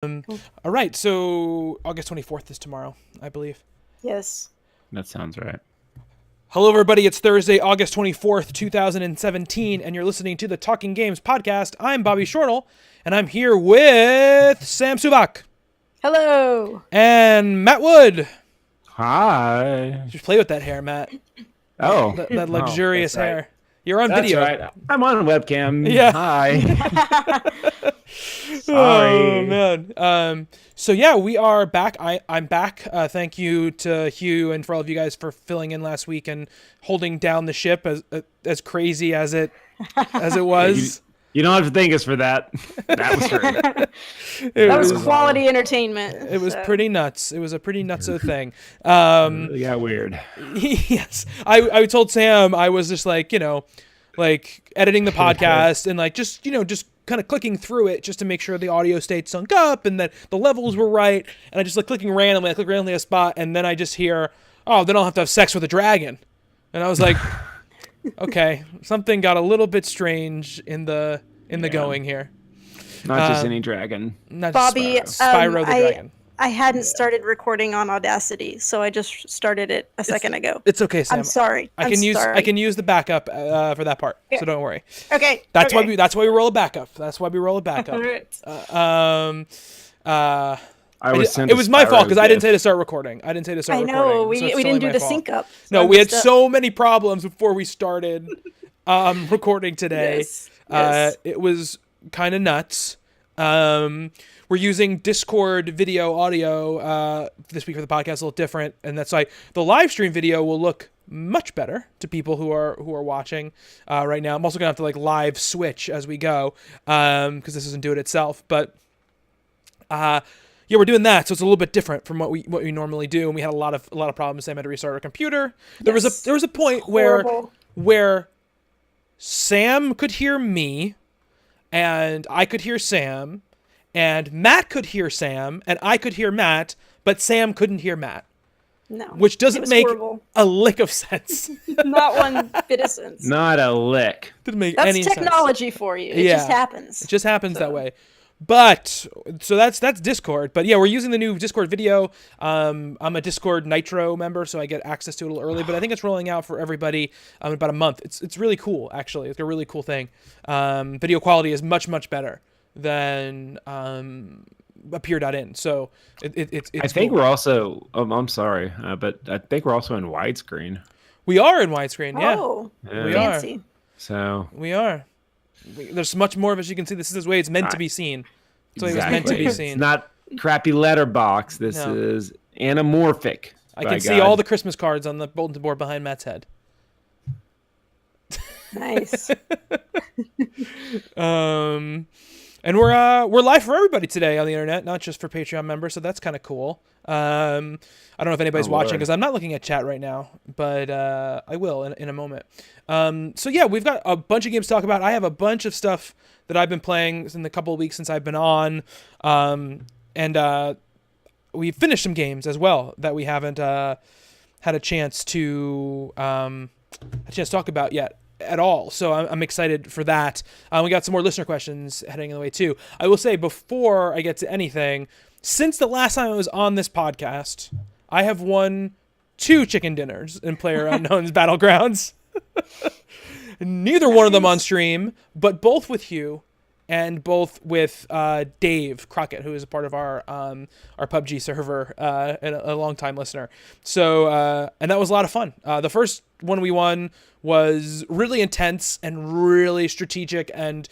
Cool. All right, so August 24th is tomorrow, I believe. Yes. That sounds right. Hello, everybody. It's Thursday, August 24th, 2017, and you're listening to the Talking Games podcast. I'm Bobby Shortle, and I'm here with Sam Subak Hello. and Matt Wood. Hi. Just play with that hair, Matt. Oh. That luxurious that's right. hair. You're on That's video. right. I'm on webcam. Yeah. Hi. Oh, Sorry. man. So yeah, we are back. I'm back. Thank you to Hugh and for all of you guys for filling in last week and holding down the ship as crazy as it was. You don't have to thank us for that. That was great. That was quality entertainment. It was pretty nuts. It was a pretty nutso thing. It got weird. Yes. I told Sam I was just like editing the podcast and just kind of clicking through it just to make sure the audio stayed sunk up and that the levels were right. And I just clicking randomly. I click randomly a spot and then I just hear, oh, then I'll have to have sex with a dragon. And I was like, okay, something got a little bit strange in the going here. Not just any dragon. Not Bobby, Spyro the dragon. I hadn't started recording on Audacity, so I just started it a second ago. It's okay, Sam. I'm sorry. I can use the backup for that part, so don't worry. Okay. That's okay. why we roll a backup. That's why we roll a backup. All right. It was my fault because I didn't say to start recording. I know we didn't do the sync up. So No, I we had messed up. so many problems before we started recording today. Yes. It was kind of nuts. We're using Discord video audio this week for the podcast, a little different, and that's why the live stream video will look much better to people who are watching right now. I'm also gonna have to live switch as we go because this doesn't do it itself. But yeah, we're doing that, so it's a little bit different from what we normally do. And we had a lot of problems. Sam had to restart our computer. There was a point where Sam could hear me, and I could hear Sam. And Matt could hear Sam, and I could hear Matt, but Sam couldn't hear Matt. No. Which doesn't make horrible. a lick of sense. Not one bit of sense. Not a lick. Didn't make That's any sense. technology for you. It just happens. It just happens that way. But so that's Discord. But yeah, we're using the new Discord video. I'm a Discord Nitro member, so I get access to it a little early. But I think it's rolling out for everybody in about a month. It's really cool, actually. It's a really cool thing. Video quality is much better than appear.in. So it's I think cool. we're also. I'm sorry, but I think we're also in widescreen. We are in widescreen. Yeah, Oh, we fancy. are. So We are. There's much more of it. As you can see, this is the way it's meant to be seen. It's the way it was meant to be seen. It's not crappy letterbox. This No. is anamorphic. I can see all the Christmas cards on the bulletin board behind Matt's head. Nice. And we're live for everybody today on the internet, not just for Patreon members. So that's kind of cool. I don't know if anybody's watching because I'm not looking at chat right now, but I will in a moment. So yeah, we've got a bunch of games to talk about. I have a bunch of stuff that I've been playing in the couple of weeks since I've been on, and we've finished some games as well that we haven't had a chance to talk about yet at all. So I'm excited for that. We got some more listener questions heading the way too. I will say before I get to anything, since the last time I was on this podcast, I have won 2 chicken dinners in PlayerUnknown's Battlegrounds. Neither one of them on stream, but both with Hugh and both with Dave Crockett, who is a part of our PUBG server and a long-time listener. So, and that was a lot of fun. The first one we won was really intense and really strategic, and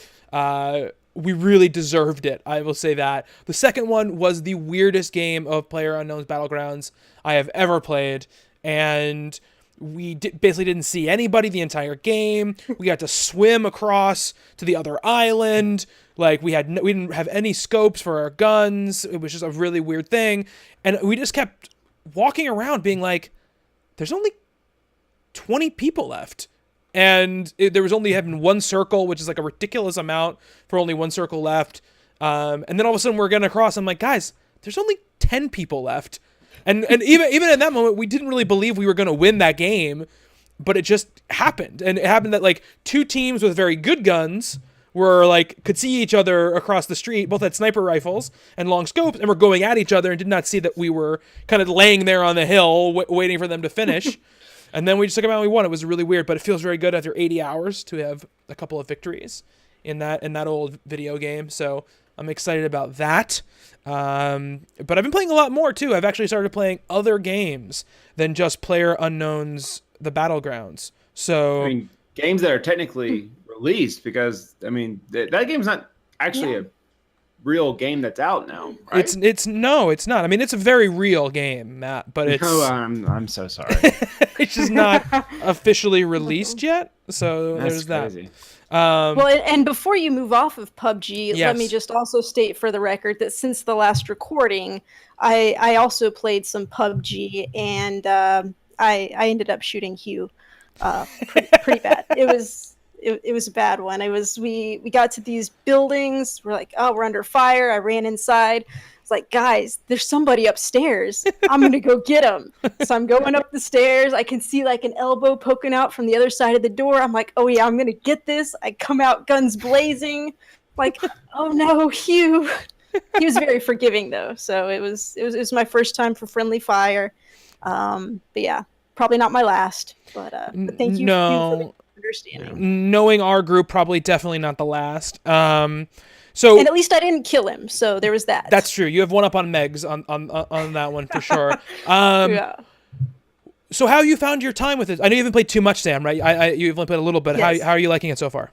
we really deserved it. I will say that. The second one was the weirdest game of PlayerUnknown's Battlegrounds I have ever played, and we basically didn't see anybody the entire game. We got to swim across to the other island. We didn't have any scopes for our guns. It was just a really weird thing, and we just kept walking around being like, "There's only 20 people left." And there was only having one circle, which is a ridiculous amount for only one circle left. And then all of a sudden we're getting across. I'm like, guys, there's only 10 people left. And even in that moment, we didn't really believe we were going to win that game, but it just happened. And it happened that 2 teams with very good guns were like could see each other across the street, both had sniper rifles and long scopes, and were going at each other and did not see that we were kind of laying there on the hill waiting for them to finish. And then we just took them out and we won. It was really weird, but it feels very good after 80 hours to have a couple of victories in that old video game. So I'm excited about that. But I've been playing a lot more too. I've actually started playing other games than just PlayerUnknown's The Battlegrounds. So I mean, games that are technically released, because I mean that game's not actually a real game that's out now, right? It's not. I mean, it's a very real game, Matt, but it's I'm so sorry. it's just not officially released yet. So That's there's crazy. that. Well, and before you move off of PUBG, Yes. let me just also state for the record that since the last recording, I also played some PUBG, and I ended up shooting Hugh pretty bad. It was a bad one. We got to these buildings. We're like, oh, we're under fire. I ran inside. It's like, guys, there's somebody upstairs. I'm gonna go get him. So I'm going up the stairs. I can see like an elbow poking out from the other side of the door. I'm like, oh yeah, I'm gonna get this. I come out guns blazing. Like, oh no, Hugh. He was very forgiving though. So it was my first time for friendly fire. But yeah, probably not my last. But thank you, Hugh, for the understanding. Knowing our group, probably definitely not the last. So And at least I didn't kill him, so there was that. that's true. You have one up on Megs on that one for sure. Yeah. So how you found your time with it? I know you haven't played too much, Sam, right? You've only played a little bit. Yes. How are you liking it so far?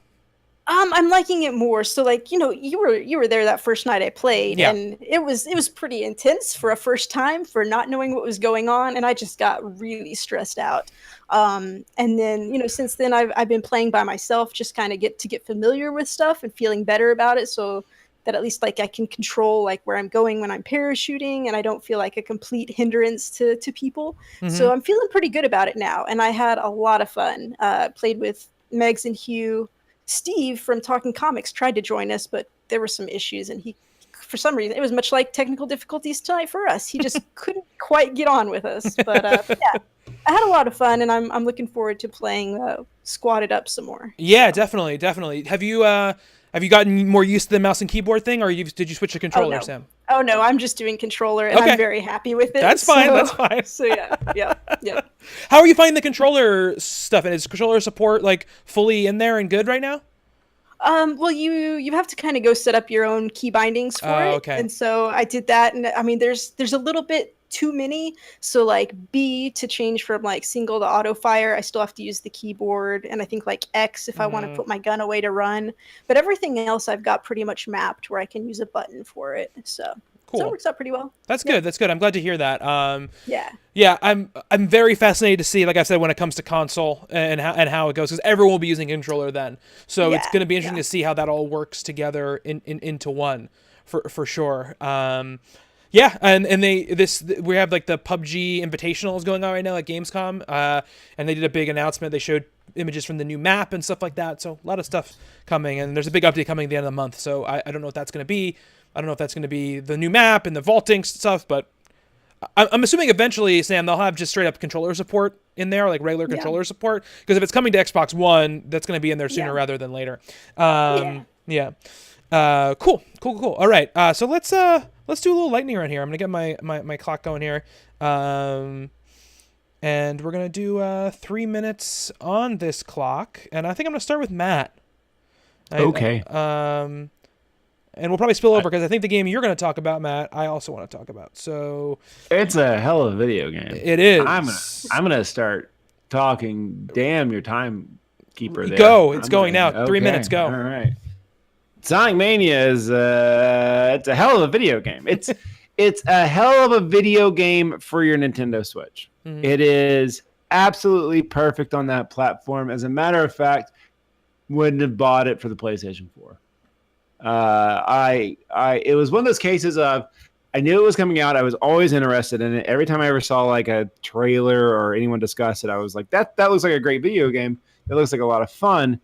I'm liking it more. So like, you were there that first night I played, Yeah. and it was pretty intense for a first time, for not knowing what was going on, and I just got really stressed out. And then, since then I've been playing by myself, just kind of get familiar with stuff and feeling better about it, so that at least like I can control like where I'm going when I'm parachuting, and I don't feel like a complete hindrance to people. So I'm feeling pretty good about it now, and I had a lot of fun. Played with Megs and Hugh. Steve from Talking Comics tried to join us, but there were some issues, and he, for some reason, it was much like technical difficulties tonight for us. He just couldn't quite get on with us. But yeah, I had a lot of fun, and I'm looking forward to playing Squatted Up some more. Yeah, definitely. Have you gotten more used to the mouse and keyboard thing, or did you switch to controller, no. Sam? Oh no, I'm just doing controller, and Okay. I'm very happy with it. That's fine. That's fine. So yeah. How are you finding the controller stuff? And is controller support like fully in there and good right now? Well, you have to kind of go set up your own key bindings for it, Okay. and so I did that. And I mean, there's a little bit too many. So like B to change from like single to auto fire, I still have to use the keyboard, and I think like X if I want to put my gun away to run. But everything else I've got pretty much mapped where I can use a button for it. So Cool. it works out pretty well. That's good. That's good. I'm glad to hear that. Yeah. Yeah, I'm very fascinated to see, like I said, when it comes to console and how it goes, because everyone will be using a controller then. So it's Yeah, going to be interesting yeah. to see how that all works together into one, for sure. Yeah, and we have like the PUBG Invitationals going on right now at Gamescom, and they did a big announcement. They showed images from the new map and stuff like that. So a lot of stuff coming, and there's a big update coming at the end of the month. So I don't know what that's going to be. I don't know if that's going to be the new map and the vaulting stuff, but I'm assuming eventually, Sam, they'll have just straight up controller support in there, like regular controller support. Because if it's coming to Xbox One, that's going to be in there sooner rather than later. Yeah. Cool. All right. So let's do a little lightning round here. I'm gonna get my clock going here. And we're gonna do 3 minutes on this clock. And I think I'm gonna start with Matt. Okay. And we'll probably spill over because I think the game you're going to talk about, Matt, I also want to talk about. So It's a hell of a video game. it is. I'm gonna start talking. Damn your timekeeper there. Go. It's I'm going now. gonna- 3 okay, minutes. Go. All right. Sonic Mania is it's a hell of a video game. It's a hell of a video game for your Nintendo Switch. Mhm. It is absolutely perfect on that platform. As a matter of fact, wouldn't have bought it for the PlayStation 4. It was one of those cases of I knew it was coming out. I was always interested in it. Every time I ever saw like a trailer or anyone discuss it, I was like, that looks like a great video game. It looks like a lot of fun.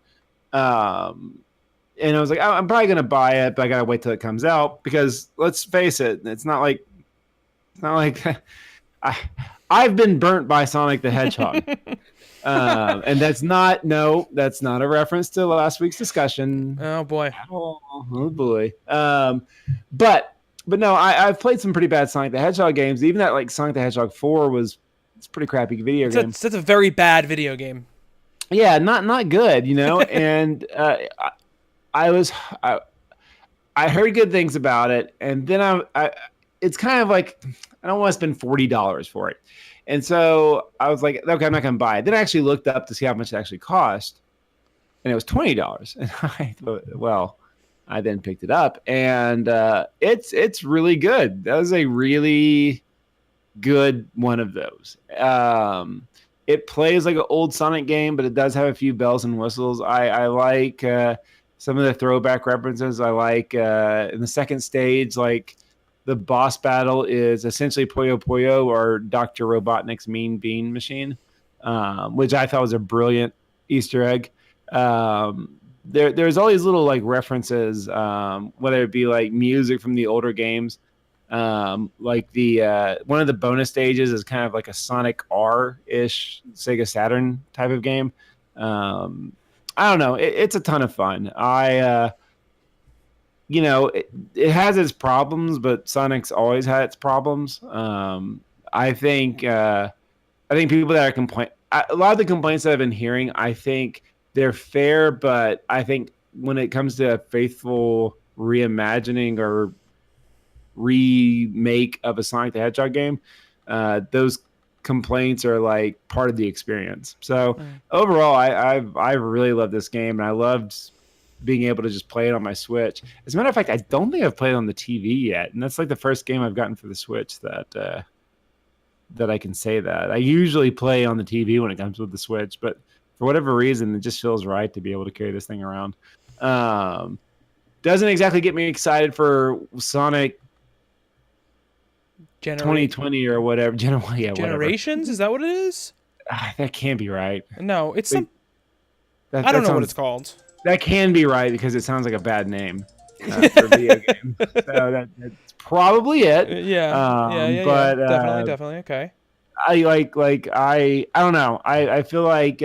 And I was like, I'm probably gonna buy it, but I gotta wait till it comes out because let's face it, it's not like I've been burnt by Sonic the Hedgehog. And that's not a reference to last week's discussion. Oh boy. Oh boy. But no, I've played some pretty bad Sonic the Hedgehog games. Even that like Sonic the Hedgehog 4 it's a pretty crappy video game. That's a very bad video game. Yeah, not good, and I heard good things about it, and then it's kind of like I don't want to spend $40 for it, and so I was like, okay, I'm not going to buy it. Then I actually looked up to see how much it actually cost, and it was $20. And I thought, well, I then picked it up, and it's really good. That was a really good one of those. It plays like an old Sonic game, but it does have a few bells and whistles. I like some of the throwback references. I like in the second stage, like the boss battle is essentially Puyo Puyo or Dr. Robotnik's Mean Bean Machine, which I thought was a brilliant Easter egg. There's all these little like references, whether it be like music from the older games. Like the one of the bonus stages is kind of like a Sonic R-ish Sega Saturn type of game. I don't know. It's a ton of fun. It has its problems, but Sonic's always had its problems. I think people that are a lot of the complaints that I've been hearing, I think they're fair, but I think when it comes to a faithful reimagining or remake of a Sonic the Hedgehog game, those complaints are like part of the experience. So overall, I really love this game, and I loved being able to just play it on my Switch. As a matter of fact, I don't think I've played it on the TV yet, and that's like the first game I've gotten for the Switch that I can say that. I usually play on the TV when it comes with the Switch, but for whatever reason, it just feels right to be able to carry this thing around. Doesn't exactly get me excited for Sonic 2020 or whatever. Generations? Is that what it is? That can't be right. No, it's some. I don't know what it's called. That can be right because it sounds like a bad name for a video game. So that's probably it. Yeah. But definitely. Okay. I don't know. I feel like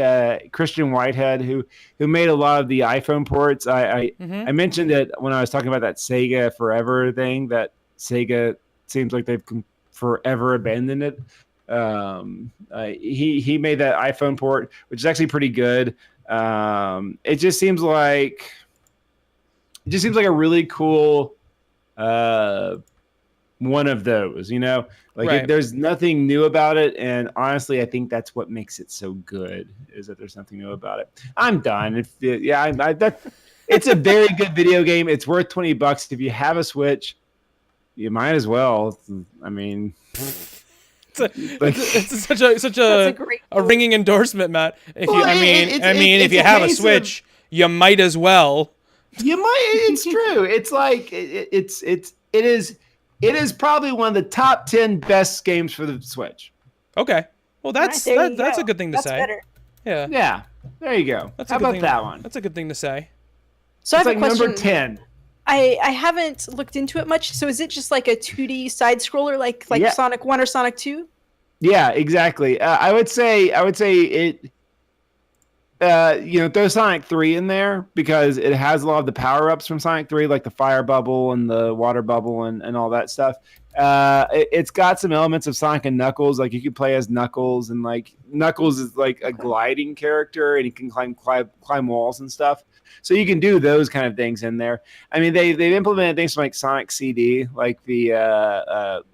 Christian Whitehead, who made a lot of the iPhone ports. I mentioned it when I was talking about that Sega Forever thing. That Sega seems like they've forever abandoned it. He made that iPhone port, which is actually pretty good. It just seems like a really cool one of those, right. There's nothing new about it, and honestly, I think that's what makes it so good is that there's nothing new about it. I'm done. It's a very good video game. It's worth $20 if you have a Switch. You might as well. I mean, it's such a ringing endorsement, Matt. If you have a Switch, you might as well. You might. It's true. It's like it is probably one of the top 10 best games for the Switch. Okay. Well, that's a good thing to say. Better. Yeah. Yeah. There you go. How about that one? That's a good thing to say. So it's I have like a question. Number 10. I haven't looked into it much. So is it just like a 2D side scroller, like Sonic 1 or Sonic 2? Yeah, exactly. I would say it. Throw Sonic 3 in there because it has a lot of the power-ups from Sonic 3, like the fire bubble and the water bubble and all that stuff. It's got some elements of Sonic and Knuckles. Like you can play as Knuckles, and like Knuckles is like a gliding character, and he can climb walls and stuff. So you can do those kind of things in there. I mean, they've implemented things like Sonic CD, like the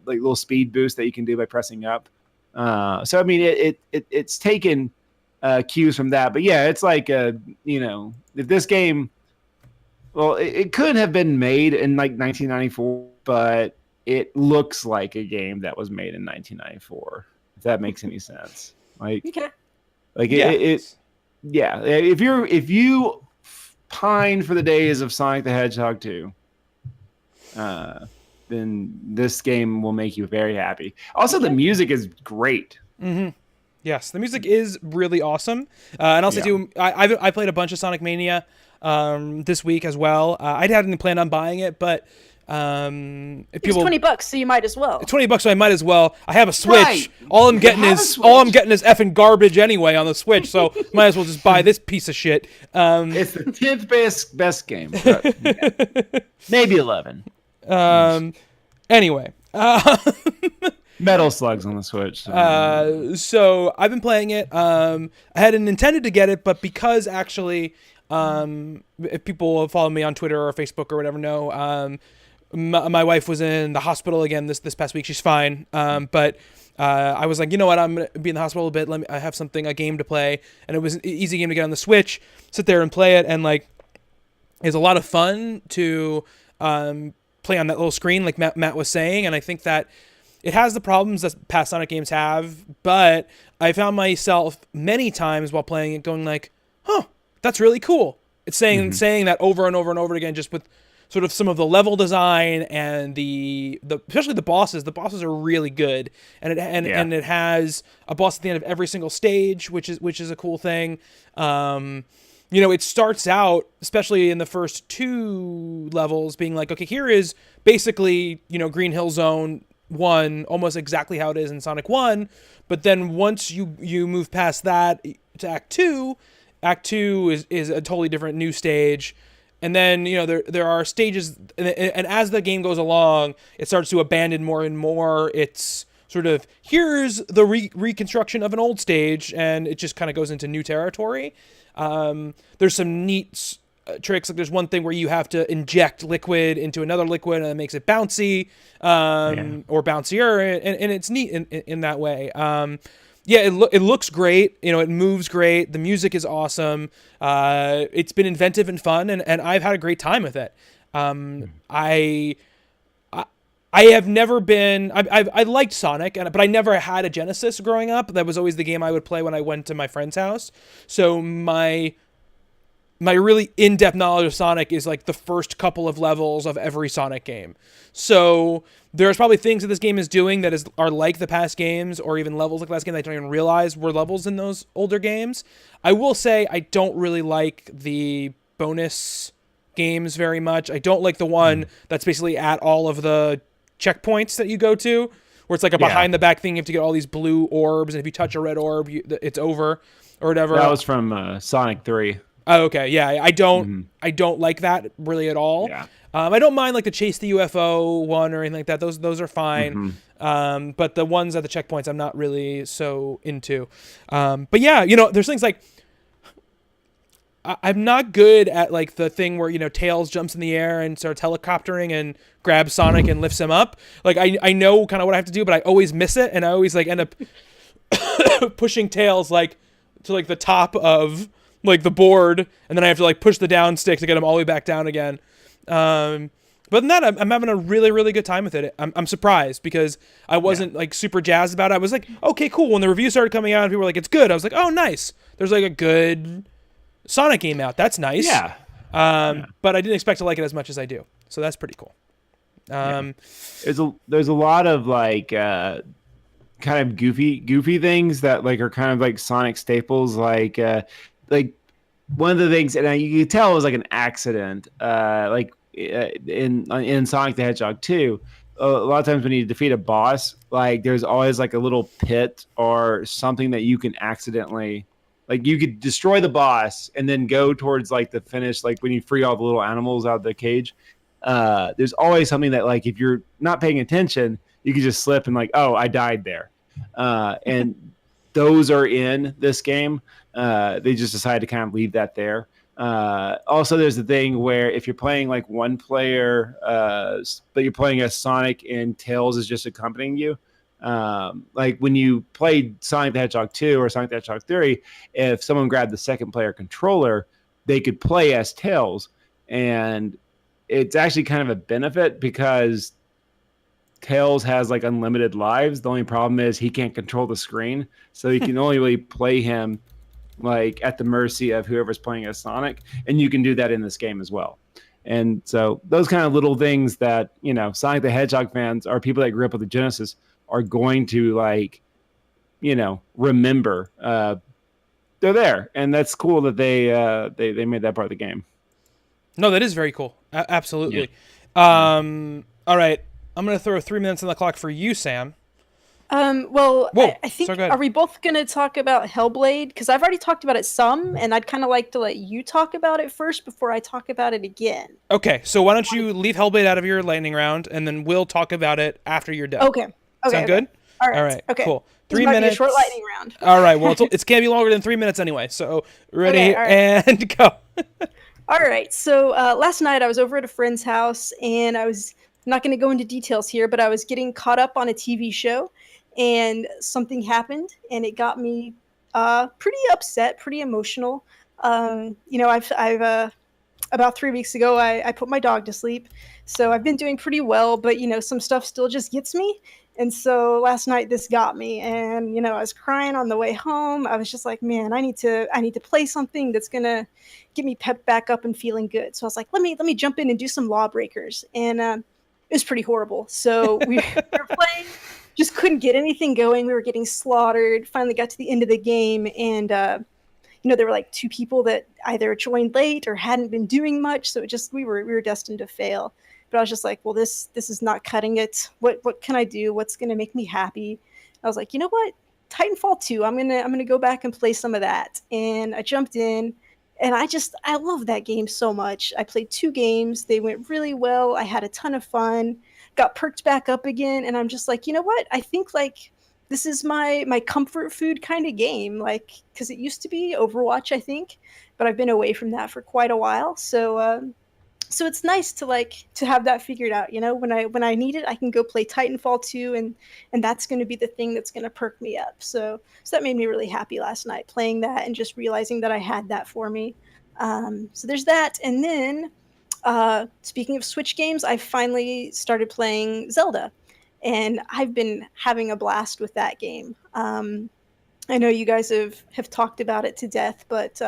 like little speed boost that you can do by pressing up. So I mean, it's taken cues from that. But yeah, it's like if this game, well, it could have been made in like 1994, but it looks like a game that was made in 1994. If that makes any sense. Like, okay. Like yeah. If you pine for the days of Sonic the Hedgehog 2, then this game will make you very happy. Also, the music is great. Mm-hmm. Yes, the music is really awesome. And also, too, I played a bunch of Sonic Mania this week as well. I hadn't planned on buying it, but If It's people, $20, so you might as well. it's $20, so I might as well. I have a Switch. Right. All I'm getting have a is effing garbage anyway on the Switch. So might as well just buy this piece of shit. It's the 10th best game. Maybe 11. Anyway. Metal Slugs on the Switch. So I've been playing it. I hadn't intended to get it, but because actually, if people follow me on Twitter or Facebook or whatever know, my wife was in the hospital again this past week. She's fine. But I was like, you know what? I'm gonna be in the hospital a bit. I have a game to play, and it was an easy game to get on the Switch. Sit there and play it, and like, it's a lot of fun to play on that little screen, like Matt was saying. And I think that it has the problems that past Sonic games have, but I found myself many times while playing it going like, huh, that's really cool. It's saying that over and over and over again, just with sort of some of the level design and the especially the bosses. The bosses are really good, and it has a boss at the end of every single stage, which is a cool thing. It starts out, especially in the first 2 levels, being like, okay, here is basically, Green Hill Zone 1, almost exactly how it is in Sonic 1. But then once you move past that to Act 2 is a totally different new stage. And then, there are stages, and as the game goes along, it starts to abandon more and more. It's sort of, here's the reconstruction of an old stage, and it just kind of goes into new territory. There's some neat tricks. Like there's one thing where you have to inject liquid into another liquid, and it makes it bouncy, or bouncier, and it's neat in that way. It looks great. It moves great. The music is awesome. It's been inventive and fun, and I've had a great time with it. I have never been. I liked Sonic, but I never had a Genesis growing up. That was always the game I would play when I went to my friend's house. So my really in-depth knowledge of Sonic is like the first couple of levels of every Sonic game. So there's probably things that this game is doing that are like the past games, or even levels like last game that I don't even realize were levels in those older games. I will say I don't really like the bonus games very much. I don't like the one that's basically at all of the checkpoints that you go to, where it's like a behind the back thing. You have to get all these blue orbs, and if you touch a red orb, it's over or whatever. That was from Sonic 3. Oh, okay. Yeah, I don't like that really at all. Yeah. I don't mind like the chase the UFO one or anything like that. Those are fine. But the ones at the checkpoints I'm not really so into. But yeah, there's things like I'm not good at like the thing where Tails jumps in the air and starts helicoptering and grabs Sonic and lifts him up. Like I know kind of what I have to do, but I always miss it, and I always like end up pushing Tails like to like the top of like the board, and then I have to like push the down stick to get him all the way back down again. But than that, I'm having a really, really good time with it. I'm surprised because I wasn't like super jazzed about it. I was like, okay, cool. When the reviews started coming out and people were like, it's good, I was like, oh, nice. There's like a good Sonic game out. That's nice. Yeah. But I didn't expect to like it as much as I do. So that's pretty cool. There's a lot of like kind of goofy things that like are kind of like Sonic staples, like one of the things, and you could tell it was like an accident, in Sonic the Hedgehog 2. A lot of times when you defeat a boss, like there's always like a little pit or something that you can accidentally, like you could destroy the boss and then go towards like the finish, like when you free all the little animals out of the cage. There's always something that like if you're not paying attention, you could just slip and like, oh, I died there. And those are in this game. They just decided to kind of leave that there. Also, there's the thing where if you're playing like one player, but you're playing as Sonic and Tails is just accompanying you. Like when you played Sonic the Hedgehog 2 or Sonic the Hedgehog 3, if someone grabbed the second player controller, they could play as Tails. And it's actually kind of a benefit because Tails has like unlimited lives. The only problem is he can't control the screen. So you can only really play him like at the mercy of whoever's playing as Sonic. And you can do that in this game as well. And so those kind of little things that, Sonic the Hedgehog fans or people that grew up with the Genesis are going to like, remember. They're there. And that's cool that they made that part of the game. No, that is very cool. Absolutely. All right. I'm gonna throw 3 minutes on the clock for you, Sam. Well, Whoa. I think, So go ahead. are we both going to talk about Hellblade? Because I've already talked about it some, and I'd kind of like to let you talk about it first before I talk about it again. Okay, so why don't you leave Hellblade out of your lightning round, and then we'll talk about it after you're done. Okay. Sound good? All right. All right. Okay. Cool. This 3 might minutes. be a short lightning round. All right. Well, it's can't be longer than 3 minutes anyway. So ready Okay, all right. and go. All right. So last night I was over at a friend's house, and I'm not going to go into details here, but I was getting caught up on a TV show, and something happened, and it got me pretty upset, pretty emotional. I've about 3 weeks ago, I put my dog to sleep, so I've been doing pretty well, but some stuff still just gets me. And so last night this got me, and I was crying on the way home. I was just like, man, I need to play something that's gonna get me pepped back up and feeling good. So I was like, let me jump in and do some Lawbreakers, and it was pretty horrible. So we were playing, just couldn't get anything going. We were getting slaughtered. Finally got to the end of the game, and there were like two people that either joined late or hadn't been doing much. So we were destined to fail. But I was just like, well, this is not cutting it. What can I do? What's gonna make me happy? I was like, you know what? Titanfall 2. I'm gonna go back and play some of that. And I jumped in, and I love that game so much. I played 2 games. They went really well. I had a ton of fun. Got perked back up again, and I'm just like, you know what? I think like this is my comfort food kind of game, like, because it used to be Overwatch, I think, but I've been away from that for quite a while. So it's nice to have that figured out. When I need it, I can go play Titanfall 2, and that's going to be the thing that's going to perk me up. So that made me really happy last night, playing that and just realizing that I had that for me. So there's that, and then speaking of Switch games, I finally started playing Zelda, and I've been having a blast with that game. I know you guys have talked about it to death, but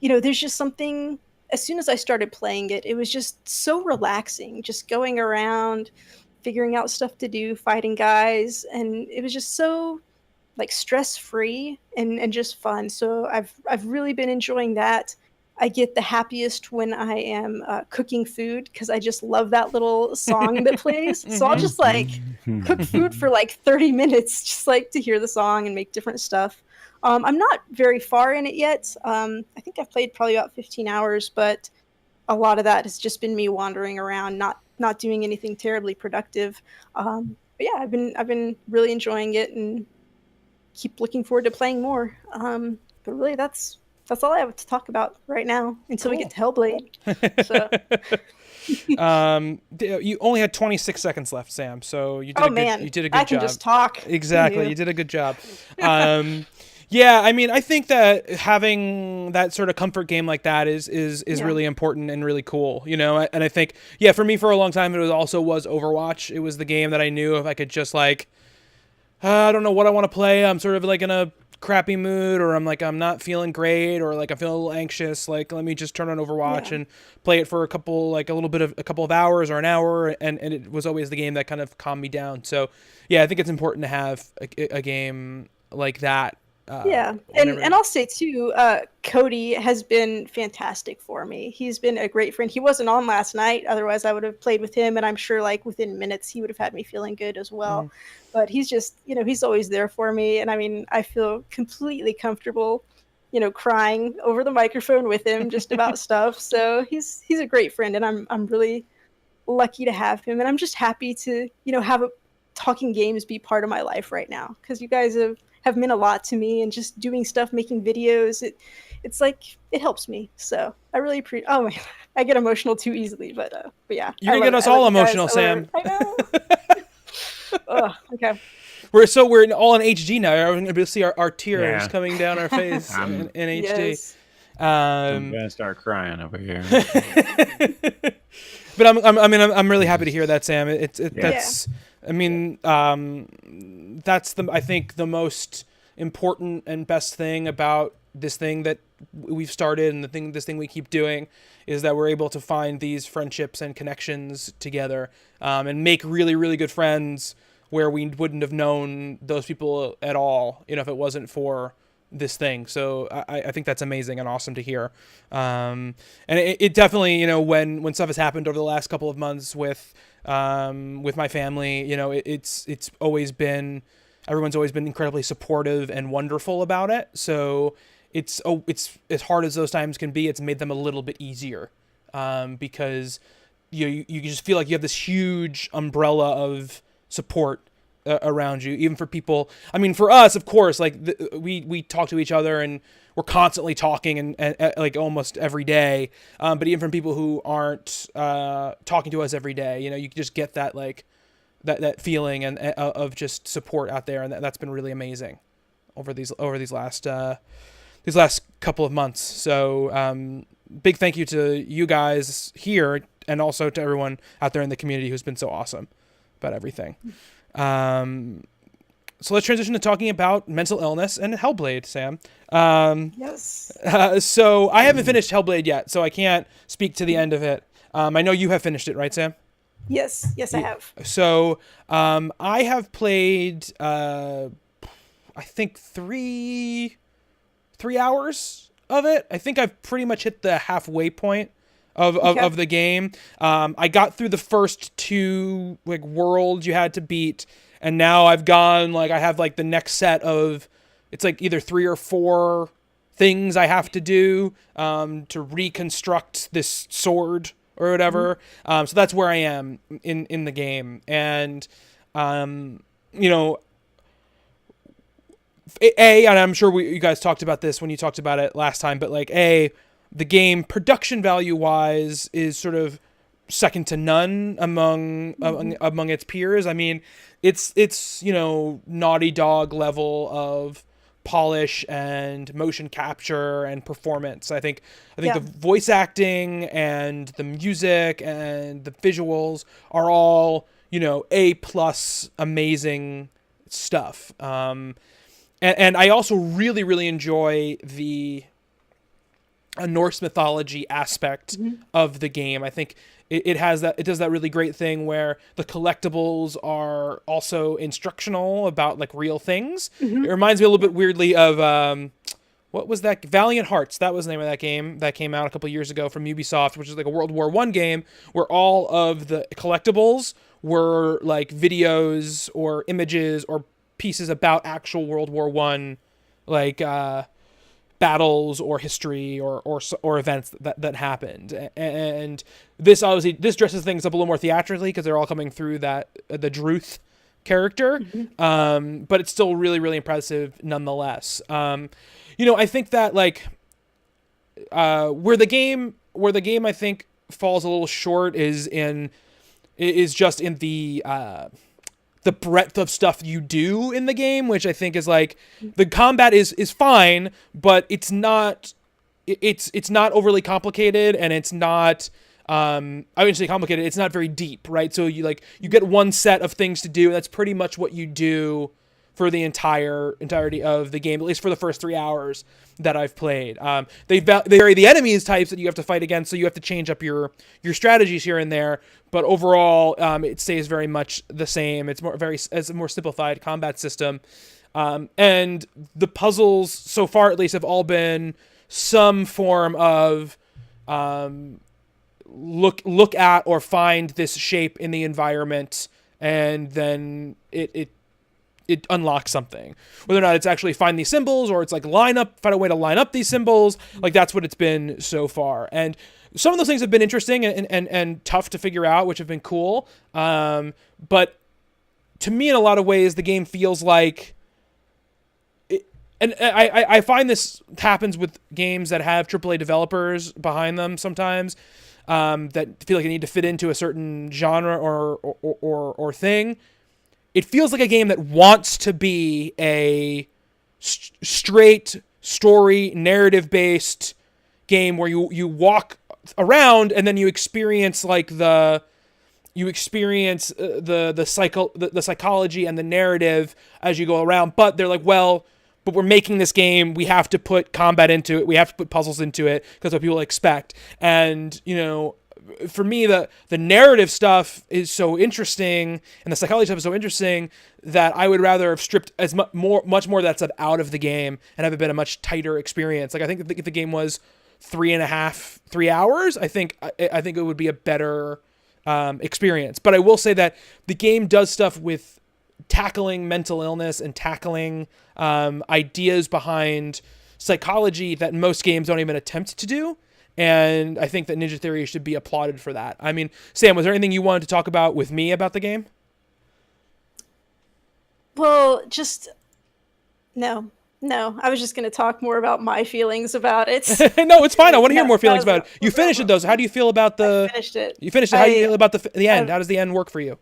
there's just something. As soon as I started playing it, it was just so relaxing, just going around, figuring out stuff to do, fighting guys, and it was just so like stress free and just fun. So I've really been enjoying that. I get the happiest when I am cooking food, because I just love that little song that plays. So I'll just like cook food for like 30 minutes, just like to hear the song and make different stuff. I'm not very far in it yet. I think I've played probably about 15 hours, but a lot of that has just been me wandering around, not doing anything terribly productive. But yeah, I've been really enjoying it and keep looking forward to playing more. But really, that's all I have to talk about right now until we get to Hellblade. So. You only had 26 seconds left, Sam. So you did you did a good job. I can just talk. Exactly, you did a good job. Yeah, I mean, I think that having that sort of comfort game like that is really important and really cool, And I think, yeah, for me for a long time, it was Overwatch. It was the game that I knew if I could just like, I don't know what I want to play. I'm sort of like in a crappy mood, or I'm not feeling great, or like I feel a little anxious. Like, let me just turn on Overwatch and play it for a couple of hours or an hour, and it was always the game that kind of calmed me down. So, yeah, I think it's important to have a game like that. And I'll say too, Cody has been fantastic for me. He's been a great friend. He wasn't on last night, otherwise I would have played with him, and I'm sure like within minutes he would have had me feeling good as well. But he's just, he's always there for me, and I mean, I feel completely comfortable, crying over the microphone with him just about stuff. So he's a great friend, and I'm really lucky to have him, and I'm just happy to have talking games be part of my life right now, because you guys have meant a lot to me, and just doing stuff, making videos, it's like it helps me. So I really appreciate. Oh man, I get emotional too easily, but yeah, you're gonna get us all emotional, Sam. I know. Okay. We're all in HD now. We're going to be able to see our tears coming down our face in HD. Yes. I'm gonna start crying over here. But I'm really happy to hear that, Sam. That's. I mean, that's I think the most important and best thing about this thing that we've started, and this thing we keep doing, is that we're able to find these friendships and connections together, and make really, really good friends where we wouldn't have known those people at all, if it wasn't for this thing. So I think that's amazing and awesome to hear. And it definitely, you know, when stuff has happened over the last couple of months with my family, you know, it's always been, everyone's always been incredibly supportive and wonderful about it. So it's as hard as those times can be, it's made them a little bit easier, because you just feel like you have this huge umbrella of support around you, even for people. I mean, for us, of course, like we talk to each other and we're constantly talking and like almost every day. But even from people who aren't talking to us every day, you know, you just get that like that feeling and of just support out there, and that's been really amazing over these last couple of months. So big thank you to you guys here, and also to everyone out there in the community who's been so awesome about everything. So let's transition to talking about mental illness and Hellblade, Sam. Yes. So I haven't finished Hellblade yet, so I can't speak to the end of it. I know you have finished it, right, Sam? Yes, I have. So I have played, I think 3 hours of it. I think I've pretty much hit the halfway point of the game. I got through the first 2 like worlds you had to beat, and now I've gone like I have like the next set of, it's like either 3 or 4 things I have to do to reconstruct this sword or whatever. So that's where I am in the game, and you know, and I'm sure you guys talked about this when you talked about it last time, but like the game production value wise is sort of second to none among its peers. I mean, it's you know, Naughty Dog level of polish and motion capture and performance. I think the voice acting and the music and the visuals are all, you know, A+ amazing stuff. And I also really, really enjoy the Norse mythology aspect of the game. I think it does that really great thing where the collectibles are also instructional about like real things. It reminds me a little bit weirdly of what was that? Valiant Hearts. That was the name of that game that came out a couple years ago from Ubisoft, which is like a World War I game where all of the collectibles were like videos or images or pieces about actual World War I, like battles or history or events that happened. And this dresses things up a little more theatrically because they're all coming through the Druth character, but it's still really, really impressive nonetheless. You know, I think that like where the game I think falls a little short is just in the breadth of stuff you do in the game, which I think is like, the combat is fine, but it's not overly complicated, and it's not I wouldn't say complicated, it's not very deep, right? So you get one set of things to do, and that's pretty much what you do for the entirety of the game, at least for the first 3 hours that I've played. They vary the enemies types that you have to fight against, so you have to change up your strategies here and there. But overall, it stays very much the same. It's a more simplified combat system, and the puzzles so far, at least, have all been some form of look at or find this shape in the environment, and then it unlocks something. Whether or not it's actually find these symbols, or it's like find a way to line up these symbols, like that's what it's been so far. And some of those things have been interesting and tough to figure out, which have been cool. But to me, in a lot of ways, the game feels like and I find this happens with games that have AAA developers behind them sometimes, that feel like they need to fit into a certain genre or thing. It feels like a game that wants to be a straight story, narrative-based game where you walk around and then you experience like the psychology and the narrative as you go around. But they're like, well, but we're making this game, we have to put combat into it, we have to put puzzles into it because what people expect. And, you know, for me, the narrative stuff is so interesting and the psychology stuff is so interesting that I would rather have stripped much more of that stuff out of the game and have it been a much tighter experience. Like, I think if the game was 3 hours, I think it would be a better experience. But I will say that the game does stuff with tackling mental illness and tackling ideas behind psychology that most games don't even attempt to do. And I think that Ninja Theory should be applauded for that. I mean, Sam, was there anything you wanted to talk about with me about the game? Well, just no. I was just going to talk more about my feelings about it. No, it's fine. I want to hear more feelings about it. You finished it, though. So how do you feel about I finished it. You finished it. How do you feel about the end? How does the end work for you?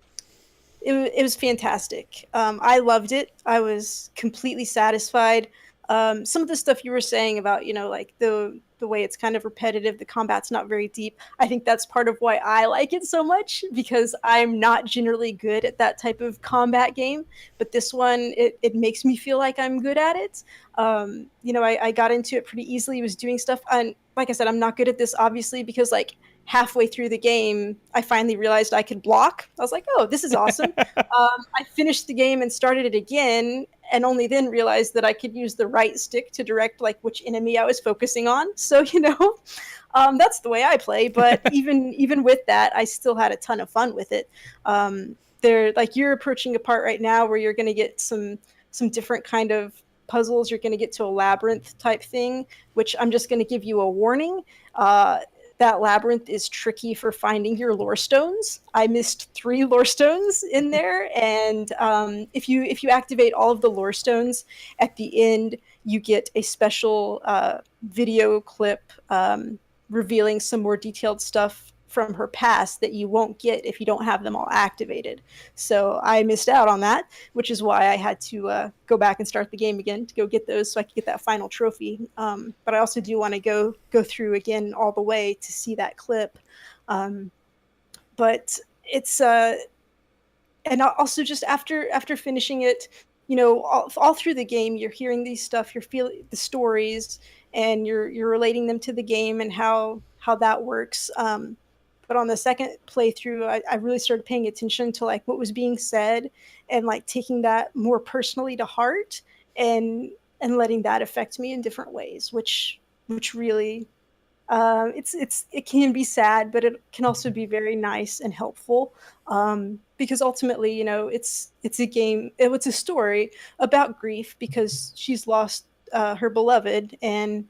It was fantastic. I loved it. I was completely satisfied. Some of the stuff you were saying about, like the way it's kind of repetitive, the combat's not very deep. I think that's part of why I like it so much, because I'm not generally good at that type of combat game. But this one, it makes me feel like I'm good at it. I got into it pretty easily, was doing stuff. And like I said, I'm not good at this, obviously, because like halfway through the game, I finally realized I could block. I was like, oh, this is awesome. I finished the game and started it again, and only then realized that I could use the right stick to direct like which enemy I was focusing on. So, that's the way I play. But even with that, I still had a ton of fun with it. You're approaching a part right now where you're going to get some different kind of puzzles. You're going to get to a labyrinth type thing, which I'm just going to give you a warning. That labyrinth is tricky for finding your lore stones. I missed 3 lore stones in there, and if you activate all of the lore stones at the end, you get a special video clip revealing some more detailed stuff from her past that you won't get if you don't have them all activated. So I missed out on that, which is why I had to go back and start the game again to go get those so I could get that final trophy. But I also do want to go through again all the way to see that clip. But it's and also just after finishing it, all through the game, you're hearing these stuff, you're feeling the stories, and you're relating them to the game and how that works. But on the second playthrough, I really started paying attention to like what was being said and like taking that more personally to heart and letting that affect me in different ways, which really it can be sad, but it can also be very nice and helpful, because ultimately, it's a game. It's a story about grief because she's lost her beloved, and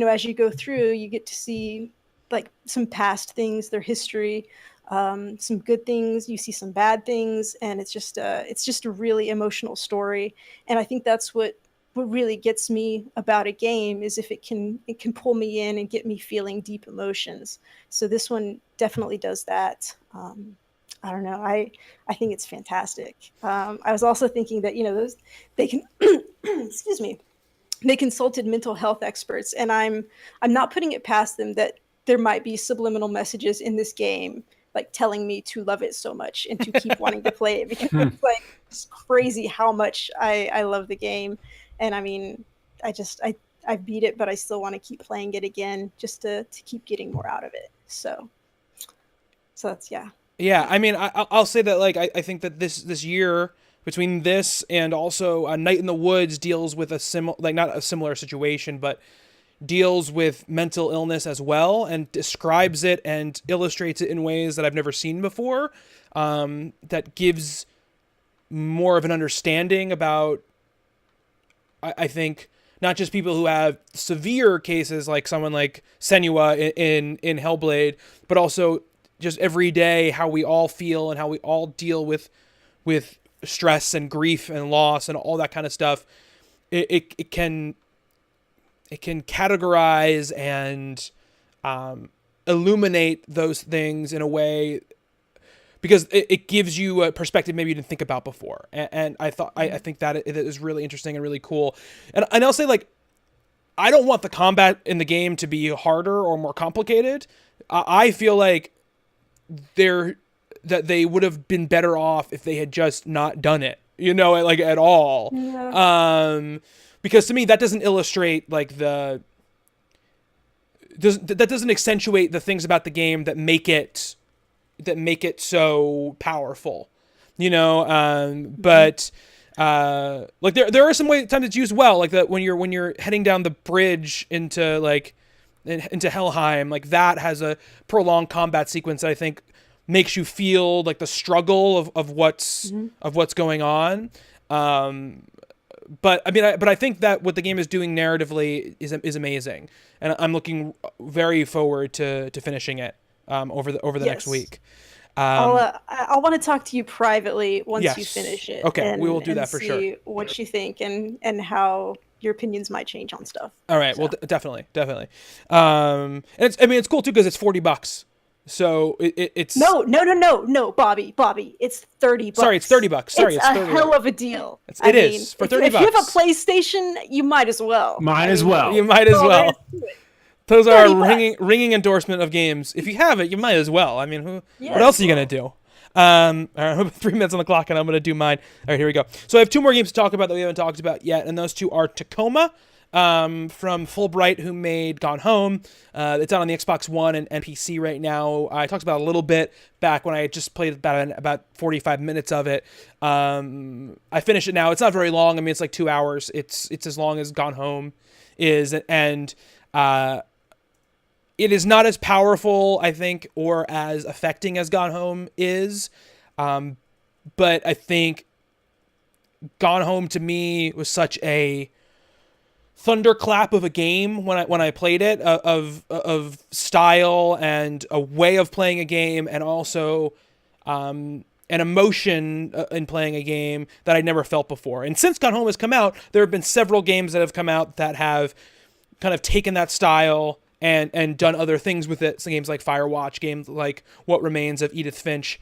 as you go through, you get to see like some past things, their history, some good things, you see some bad things, and it's just a really emotional story. And I think that's what really gets me about a game, is if it can pull me in and get me feeling deep emotions. So this one definitely does that. I don't know. I think it's fantastic. I was also thinking that they can excuse me, they consulted mental health experts, and I'm not putting it past them that there might be subliminal messages in this game, like telling me to love it so much and to keep wanting to play it, because it's crazy how much I love the game. And I mean, I beat it, but I still want to keep playing it again just to keep getting more out of it. So that's, yeah. Yeah, I mean, I'll say that like I think that this year, between this and also Night in the Woods, deals with not a similar situation, but deals with mental illness as well, and describes it and illustrates it in ways that I've never seen before, that gives more of an understanding about, I think, not just people who have severe cases like someone like Senua in Hellblade, but also just every day how we all feel and how we all deal with stress and grief and loss and all that kind of stuff. It can categorize and illuminate those things in a way, because it gives you a perspective maybe you didn't think about before. And I think that it is really interesting and really cool. And I'll say, like, I don't want the combat in the game to be harder or more complicated. I feel like they would have been better off if they had just not done it, like at all. Yeah. Because to me, that doesn't illustrate like the doesn't accentuate the things about the game that make it so powerful, but like there are some times it's used well, like that when you're heading down the bridge into Helheim, like that has a prolonged combat sequence that I think makes you feel like the struggle of what's going on. But I think that what the game is doing narratively is amazing, and I'm looking very forward to finishing it over the next week. I'll want to talk to you privately once yes. you finish it. Okay, we will do that for sure. What you think and how your opinions might change on stuff. All right, so. Well, definitely. And it's cool too because it's $40. So it's no, Bobby, it's $30. Sorry, it's $30. Sorry, it's $30. A hell of a deal. It is for $30. If you have a PlayStation, you might as well. You might as well. Those are a ringing endorsement of games. If you have it, you might as well. I mean, what else are you gonna do? All right, 3 minutes on the clock, and I'm gonna do mine. All right, here we go. So I have 2 more games to talk about that we haven't talked about yet, and those 2 are Tacoma, from Fulbright, who made Gone Home. It's out on the Xbox One and PC right now. I talked about it a little bit back when I just played about 45 minutes of it. I finished it now. It's not very long. I mean, it's like 2 hours. It's as long as Gone Home is, and it is not as powerful, I think, or as affecting as Gone Home is. But I think Gone Home to me was such a thunderclap of a game when I played it, of style and a way of playing a game, and also an emotion in playing a game that I'd never felt before. And since Gone Home has come out, there have been several games that have come out that have kind of taken that style and done other things with it. So games like Firewatch, games like What Remains of Edith Finch.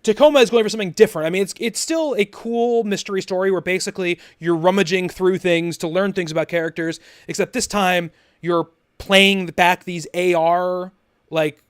Tacoma is going for something different. I mean, it's still a cool mystery story where basically you're rummaging through things to learn things about characters, except this time you're playing back these AR like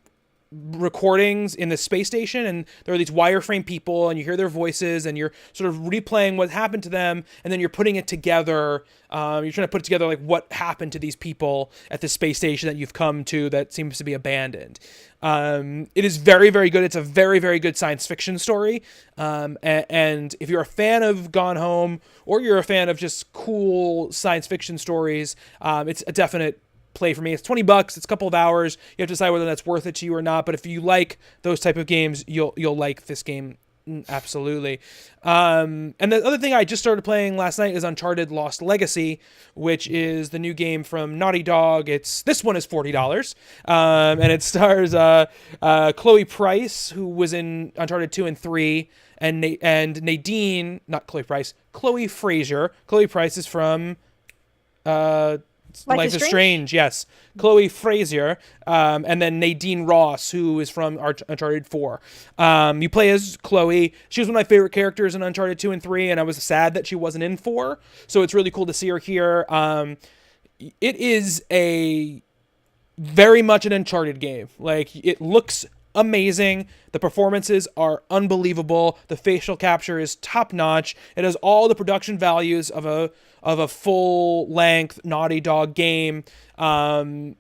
recordings in the space station, and there are these wireframe people, and you hear their voices, and you're sort of replaying what happened to them, and then you're putting it together. You're trying to put it together, like what happened to these people at this space station that you've come to that seems to be abandoned. It is very, very good. It's a very, very good science fiction story. And if you're a fan of Gone Home, or you're a fan of just cool science fiction stories, it's a definite play for me. It's $20. It's a couple of hours. You have to decide whether that's worth it to you or not. But if you like those type of games, you'll like this game. Absolutely. And the other thing I just started playing last night is Uncharted Lost Legacy, which is the new game from Naughty Dog. This one is $40. And it stars Chloe Price, who was in Uncharted 2 and 3, and Nadine, not Chloe Price, Chloe Frazier. Chloe Price is from Life is Strange, yes. Chloe Frazier, and then Nadine Ross, who is from Uncharted 4. You play as Chloe. She was one of my favorite characters in Uncharted 2 and 3, and I was sad that she wasn't in 4, so it's really cool to see her here. It is a very much an Uncharted game. Like, it looks amazing. The performances are unbelievable. The facial capture is top notch. It has all the production values of a full length Naughty Dog game. And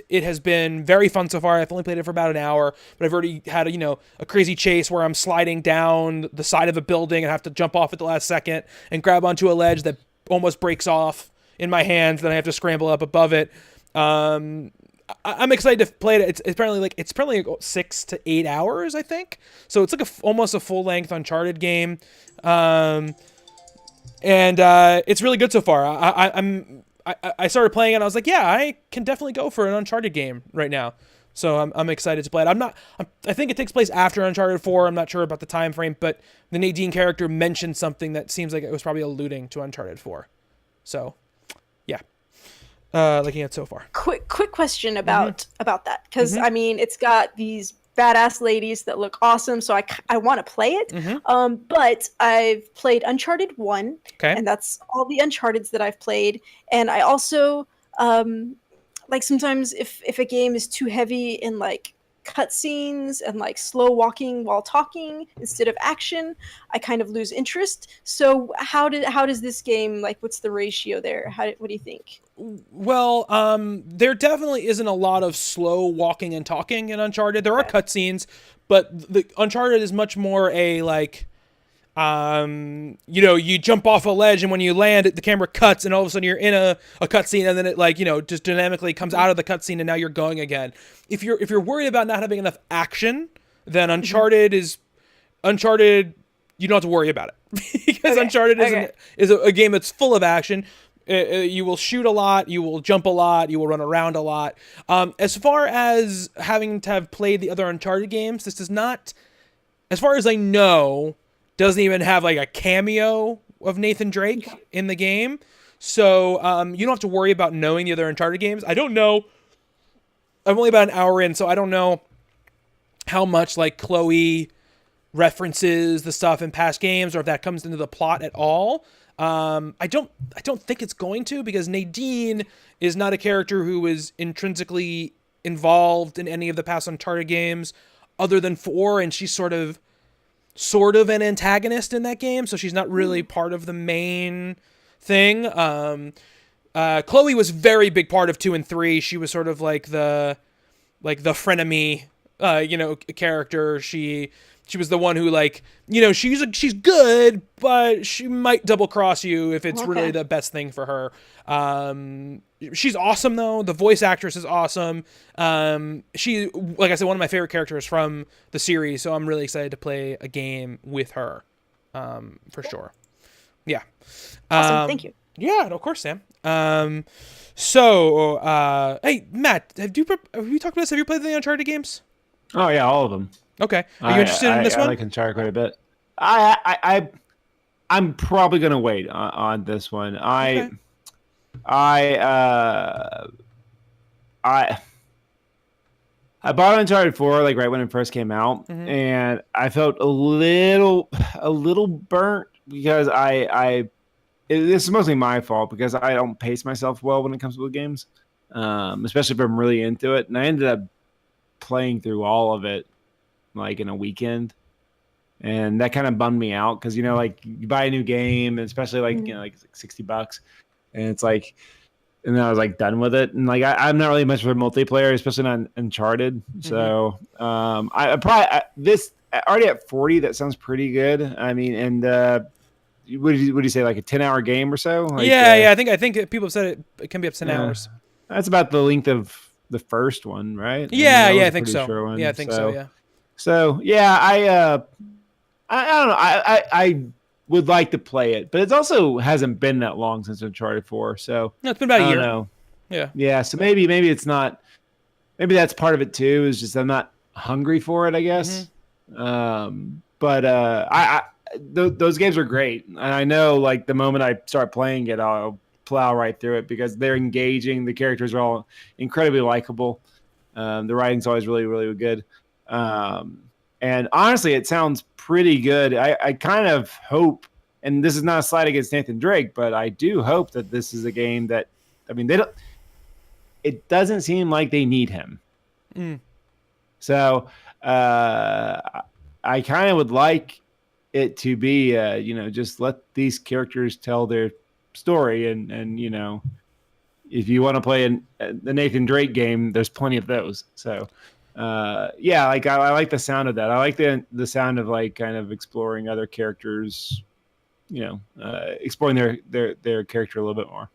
it has been very fun so far. I've only played it for about an hour, but I've already had a crazy chase where I'm sliding down the side of a building and have to jump off at the last second and grab onto a ledge that almost breaks off in my hands. Then I have to scramble up above it. I'm excited to play it. It's probably like 6 to 8 hours, I think. So it's like almost a full length Uncharted game, and it's really good so far. I started playing it, and I was like, yeah, I can definitely go for an Uncharted game right now. So I'm excited to play it. I think it takes place after Uncharted 4. I'm not sure about the time frame, but the Nadine character mentioned something that seems like it was probably alluding to Uncharted 4. So, yeah. Looking at so far. Quick question about that, because I mean, it's got these badass ladies that look awesome, so I want to play it. But I've played Uncharted 1, and that's all the Uncharteds that I've played. And I also like sometimes if a game is too heavy in like cutscenes and like slow walking while talking instead of action, I kind of lose interest. So how does this game, like, what's the ratio there? What do you think? Well, there definitely isn't a lot of slow walking and talking in Uncharted. There are cutscenes, but the Uncharted is much more a like, you jump off a ledge and when you land, the camera cuts and all of a sudden you're in a cutscene, and then it like, just dynamically comes out of the cutscene and now you're going again. If you're worried about not having enough action, then Uncharted. You don't have to worry about it because Uncharted is a game that's full of action. You will shoot a lot, you will jump a lot, you will run around a lot. As far as having to have played the other Uncharted games, this does not, as far as I know, doesn't even have like a cameo of Nathan Drake in the game. So you don't have to worry about knowing the other Uncharted games. I don't know. I'm only about an hour in, so I don't know how much like Chloe references the stuff in past games or if that comes into the plot at all. I don't think it's going to, because Nadine is not a character who is intrinsically involved in any of the past Uncharted games other than 4, and she's sort of an antagonist in that game, so she's not really part of the main thing. Chloe was very big part of 2 and 3. She was sort of like the frenemy character. She was the one who, like, she's good, but she might double cross you if it's really the best thing for her. She's awesome though. The voice actress is awesome. She, like I said, one of my favorite characters from the series, so I'm really excited to play a game with her, for sure. Yeah. Awesome. Thank you. Yeah, of course, Sam. So, hey, Matt, have you talked about this? Have you played the Uncharted games? Oh yeah, all of them. Okay. Are you interested in this one? I like Uncharted quite a bit. I'm probably gonna wait on this one. I bought Uncharted 4 like right when it first came out, and I felt a little burnt because this is mostly my fault because I don't pace myself well when it comes to the games, especially if I'm really into it. And I ended up playing through all of it like in a weekend, and that kind of bummed me out because like you buy a new game, and especially like like $60, and it's like, and then I was like done with it, and like I'm not really much for multiplayer, especially not Uncharted. So I probably this already at 40. That sounds pretty good. I mean, and would you say like a 10-hour game or so? Like, yeah. I think people have said it can be up to 10 hours. That's about the length of the first one, right? I think so. Yeah, I think so. Yeah. So yeah, I don't know. I would like to play it, but it also hasn't been that long since Uncharted 4. So no, it's been about a year. Know. Yeah. So maybe it's not. Maybe that's part of it too. Is just I'm not hungry for it, I guess. But those games are great, and I know like the moment I start playing it, I'll plow right through it because they're engaging. The characters are all incredibly likable. The writing's always really, really good. And honestly, it sounds pretty good. I kind of hope, and this is not a slight against Nathan Drake, but I do hope that this is a game that, I mean, it doesn't seem like they need him. So I kind of would like it to be, just let these characters tell their story, and if you want to play the Nathan Drake game, there's plenty of those. So like I like the sound of that. I like the sound of like kind of exploring other characters, exploring their character a little bit more.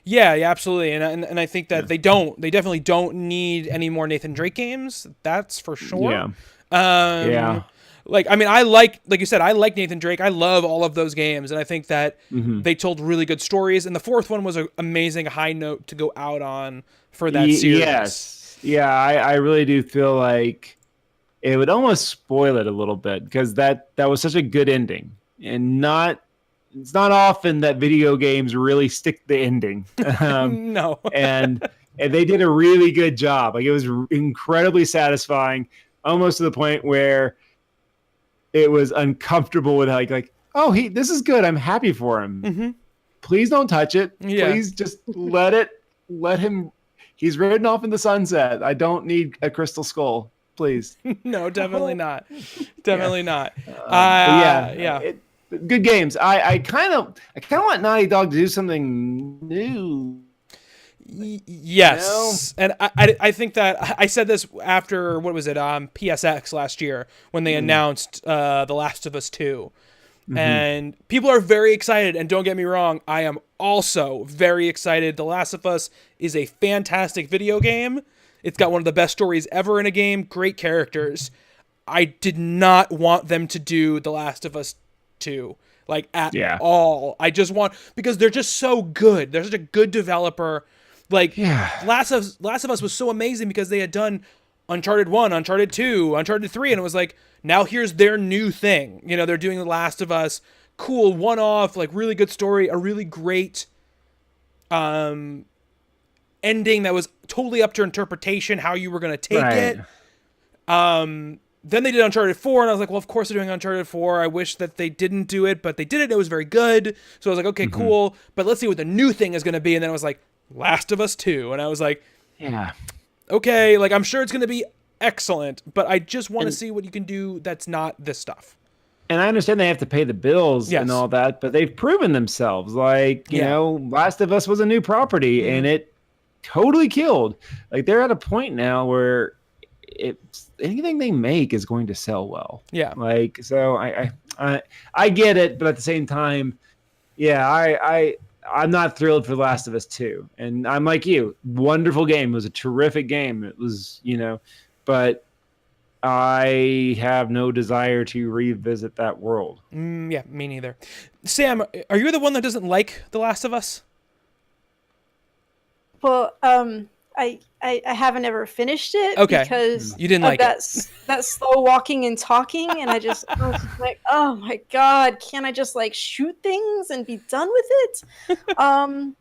Yeah, absolutely, and I think that they definitely don't need any more Nathan Drake games. That's for sure. Yeah. Like, I mean, like you said, I like Nathan Drake. I love all of those games, and I think that they told really good stories. And the fourth one was an amazing high note to go out on for that series. Yes, yeah, I really do feel like it would almost spoil it a little bit because that was such a good ending, and it's not often that video games really stick the ending. No, and they did a really good job. Like, it was incredibly satisfying, almost to the point where it was uncomfortable with like, oh, this is good. I'm happy for him. Please don't touch it. Yeah. Please just let him. He's ridden off in the sunset. I don't need a crystal skull. please. No, definitely not. Definitely not. Yeah. Good games. I kind of want Naughty Dog to do something new. Yes, and I think that I said this after, what was it, PSX last year when they announced The Last of Us 2. And people are very excited, and don't get me wrong, I am also very excited. The Last of Us is a fantastic video game. It's got one of the best stories ever in a game, great characters. I did not want them to do The Last of Us 2, like, at all. I just want, because they're just so good. They're such a good developer. Like, Last of Us was so amazing because they had done Uncharted 1, Uncharted 2, Uncharted 3, and it was like, now here's their new thing. You know, they're doing The Last of Us. Cool, one-off, like, really good story, a really great ending that was totally up to interpretation, how you were going to take it. Then they did Uncharted 4, and I was like, well, of course they're doing Uncharted 4. I wish that they didn't do it, but they did it. It was very good. So I was like, okay, cool. But let's see what the new thing is going to be. And then I was like, Last of Us 2. And I was like, okay, like, I'm sure it's going to be excellent, but I just want to see what you can do that's not this stuff. And I understand they have to pay the bills and all that, but they've proven themselves. Like, you know, Last of Us was a new property, and it totally killed. Like, they're at a point now where anything they make is going to sell well. Yeah. Like, so I get it, but at the same time, I'm not thrilled for The Last of Us 2. And I'm like you. Wonderful game. It was a terrific game. It was, you know, but I have no desire to revisit that world. Yeah, me neither. Sam, are you the one that doesn't like The Last of Us? Well, I haven't ever finished it because you didn't like that slow walking and talking, and I was just like, oh my god, can't I just like shoot things and be done with it?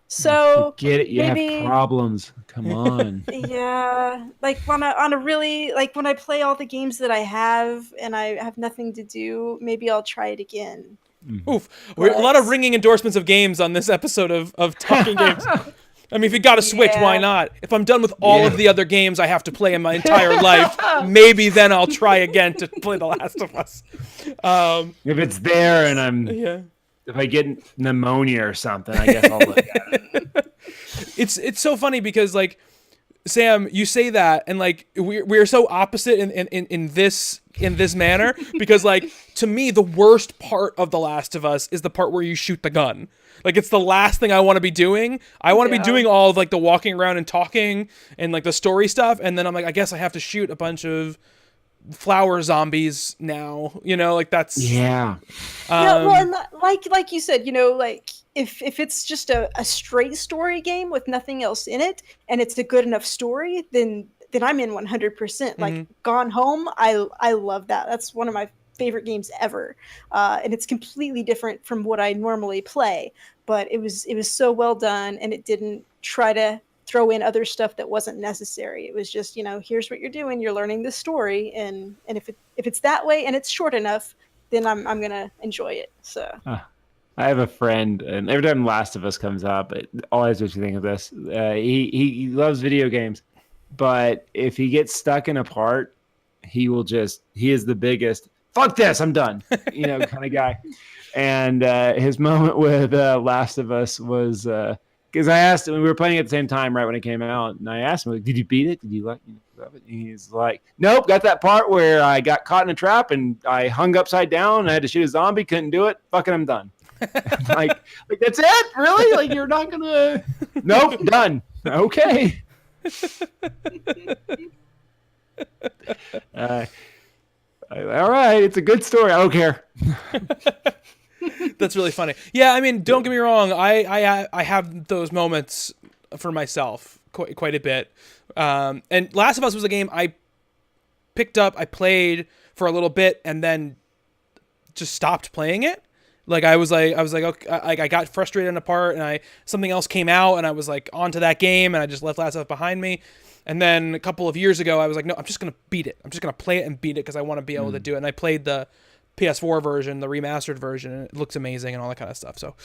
So get it, you have problems. Come on. Yeah, like when I play all the games that I have and I have nothing to do, maybe I'll try it again. Oof, a lot of ringing endorsements of games on this episode of Talking Games. I mean, if you got a Switch, why not? If I'm done with all of the other games I have to play in my entire life, maybe then I'll try again to play The Last of Us. If it's there and if I get pneumonia or something, I guess I'll look at it. It's so funny because, like, Sam, you say that, and like we're so opposite in this manner because, like, to me the worst part of The Last of Us is the part where you shoot the gun. Like, it's the last thing I want to be doing. I want to be doing all of, like, the walking around and talking and, like, the story stuff, and then I'm like, I guess I have to shoot a bunch of flower zombies now. You know, like, that's well, like you said, you know, like if it's just a straight story game with nothing else in it, and it's a good enough story, then I'm in 100%. Like, Gone Home, I love that. That's one of my favorite games ever, and it's completely different from what I normally play, but it was so well done, and it didn't try to throw in other stuff that wasn't necessary. It was just, you know, here's what you're doing, you're learning this story, and if it's that way and it's short enough, then I'm gonna enjoy it. So I have a friend, and every time Last of Us comes up, it always makes me think of this. He loves video games, but if he gets stuck in a part, he is the biggest fuck this, I'm done, you know, kind of guy. And his moment with Last of Us was because I asked him, we were playing at the same time right when it came out, and I asked him, like, did you beat it? Did you love it? And he's like, nope, got that part where I got caught in a trap and I hung upside down and I had to shoot a zombie, couldn't do it, fucking I'm done. like that's it? Really? Like, you're not gonna nope, done. Okay. All right, it's a good story. I don't care. That's really funny. Yeah, I mean, don't get me wrong. I have those moments for myself quite a bit. And Last of Us was a game I picked up, I played for a little bit, and then just stopped playing it. Like, I was like, okay, I got frustrated in a part, and something else came out, and I was like onto that game, and I just left Last of Us behind me. And then a couple of years ago, I was like, no, I'm just gonna beat it. I'm just gonna play it and beat it because I want to be able to do it. And I played the PS4 version, the remastered version, and it looks amazing and all that kind of stuff. So,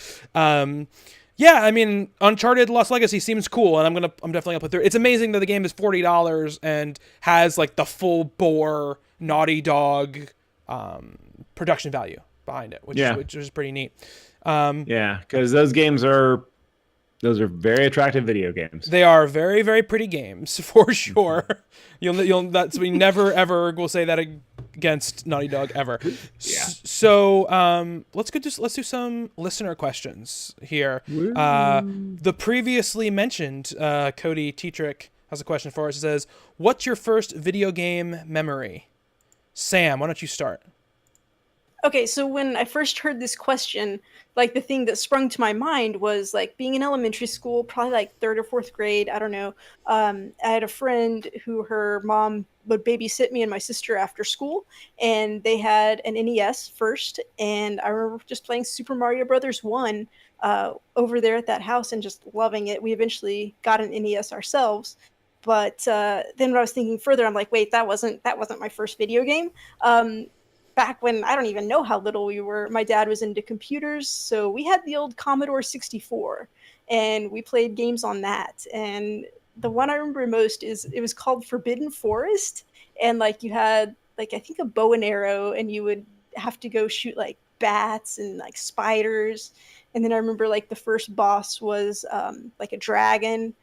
yeah, I mean, Uncharted Lost Legacy seems cool, and I'm definitely gonna play through. It's amazing that the game is $40 and has like the full bore Naughty Dog production value behind it, which is pretty neat. Yeah, because those are very attractive video games. They are very, very pretty games for sure. We never ever will say that against Naughty Dog ever. Yeah. So let's do some listener questions here. The previously mentioned Cody Tetrick has a question for us. It says, "What's your first video game memory?" Sam, why don't you start? Okay, so when I first heard this question, like the thing that sprung to my mind was like being in elementary school, probably like 3rd or 4th grade. I don't know. I had a friend who her mom would babysit me and my sister after school, and they had an NES first. And I remember just playing Super Mario Brothers 1 over there at that house and just loving it. We eventually got an NES ourselves. But then when I was thinking further, I'm like, wait, that wasn't my first video game. Back when I don't even know how little we were, my dad was into computers, so we had the old Commodore 64, and we played games on that. And the one I remember most is it was called Forbidden Forest, and like you had like I think a bow and arrow, and you would have to go shoot like bats and like spiders. And then I remember like the first boss was like a dragon,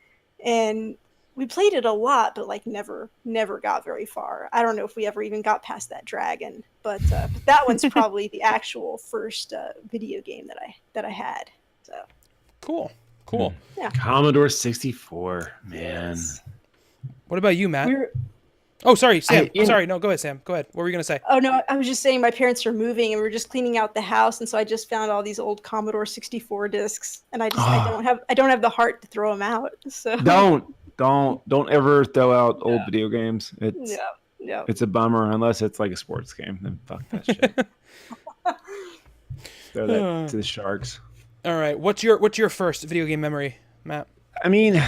and we played it a lot, but like never got very far. I don't know if we ever even got past that dragon, but that one's probably the actual first video game that I had. So cool. Yeah. Commodore 64, man. Yes. What about you, Matt? Oh, sorry, Sam. Sorry, no, go ahead, Sam. Go ahead. What were you gonna say? Oh no, I was just saying my parents are moving and we were just cleaning out the house, and so I just found all these old Commodore 64 discs, and I don't have the heart to throw them out. So Don't ever throw out old video games. It's a bummer unless it's like a sports game. Then fuck that shit. Throw that to the sharks. All right. What's your first video game memory, Matt? I mean,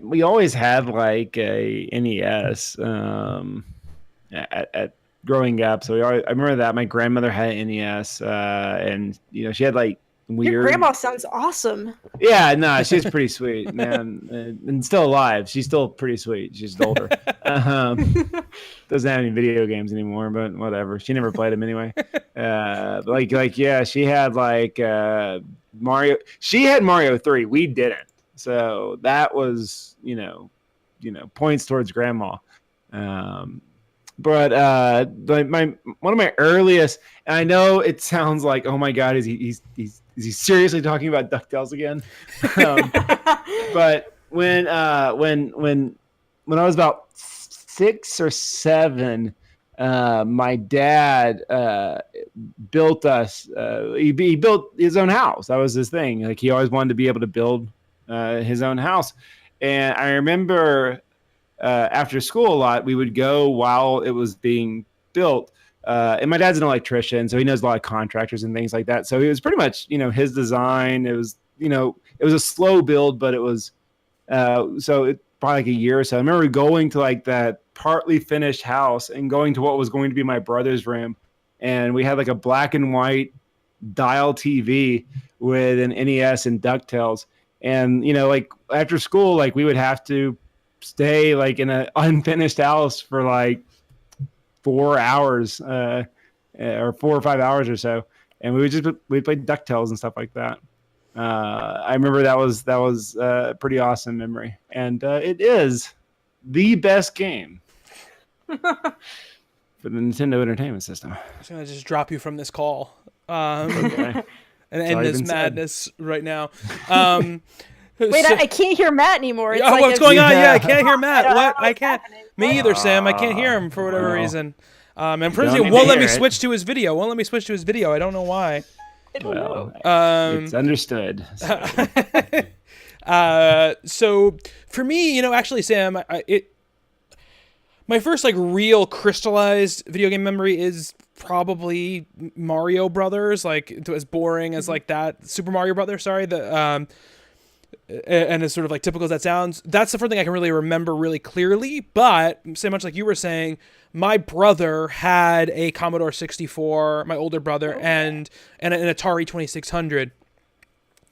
we always had like a NES at growing up. So I remember that my grandmother had an NES, and she had like weird. Your grandma sounds awesome. Yeah, no, she's pretty sweet, man, and still alive. She's still pretty sweet. She's older. Doesn't have any video games anymore, but whatever. She never played them anyway. Yeah, she had like Mario. She had Mario 3. We didn't. So that was, points towards grandma. But one of my earliest, and I know it sounds like, oh my God, is he seriously talking about DuckTales again? But when I was about 6 or 7, my dad built us. He built his own house. That was his thing. Like he always wanted to be able to build his own house. And I remember after school a lot, we would go while it was being built. And my dad's an electrician, so he knows a lot of contractors and things like that. So it was pretty much, his design. It was, it was a slow build, but it was probably like a year or so. I remember going to like that partly finished house and going to what was going to be my brother's room. And we had like a black and white dial TV with an NES and DuckTales. And, like after school, like we would have to stay like in an unfinished house for like 4 hours or 4 or 5 hours or so. And we played DuckTales and stuff like that. I remember that was a pretty awesome memory. And it is the best game for the Nintendo Entertainment System. I'm just going to just drop you from this call. Okay. And end this madness right now. Wait, I can't hear Matt anymore. It's what's going on? Yeah, I can't hear Matt. What? I can't. Happening. Me either, Sam. I can't hear him for whatever reason. And Prince won't let me switch to his video. I don't know why. I don't know. It's understood. So for me, actually, Sam, my first like real crystallized video game memory is probably Mario Brothers. Like as boring as like that Super Mario Brothers. Sorry, and as sort of like typical as that sounds, that's the first thing I can really remember really clearly. But so much like you were saying, my brother had a Commodore 64, my older brother, and an Atari 2600.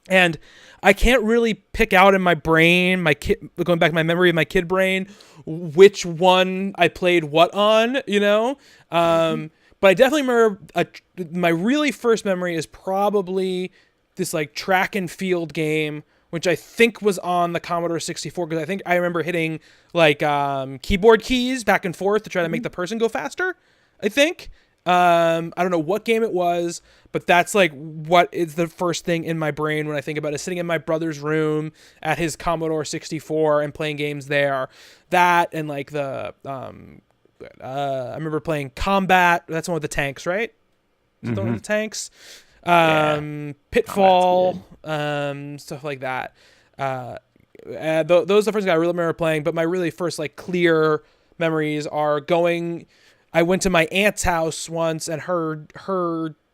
And I can't really pick out in my brain, going back to my memory of my kid brain, which one I played what on, you know? But I definitely remember my really first memory is probably this like track and field game, which I think was on the Commodore 64, because I think I remember hitting like keyboard keys back and forth to try to make the person go faster, I think. I don't know what game it was, but that's like what is the first thing in my brain when I think about it, sitting in my brother's room at his Commodore 64 and playing games there. That and like I remember playing Combat. That's the one with the tanks, right? Is it the one with the tanks? Pitfall, stuff like that. Those are the first things I really remember playing, but my really first like clear memories are going. I went to my aunt's house once, and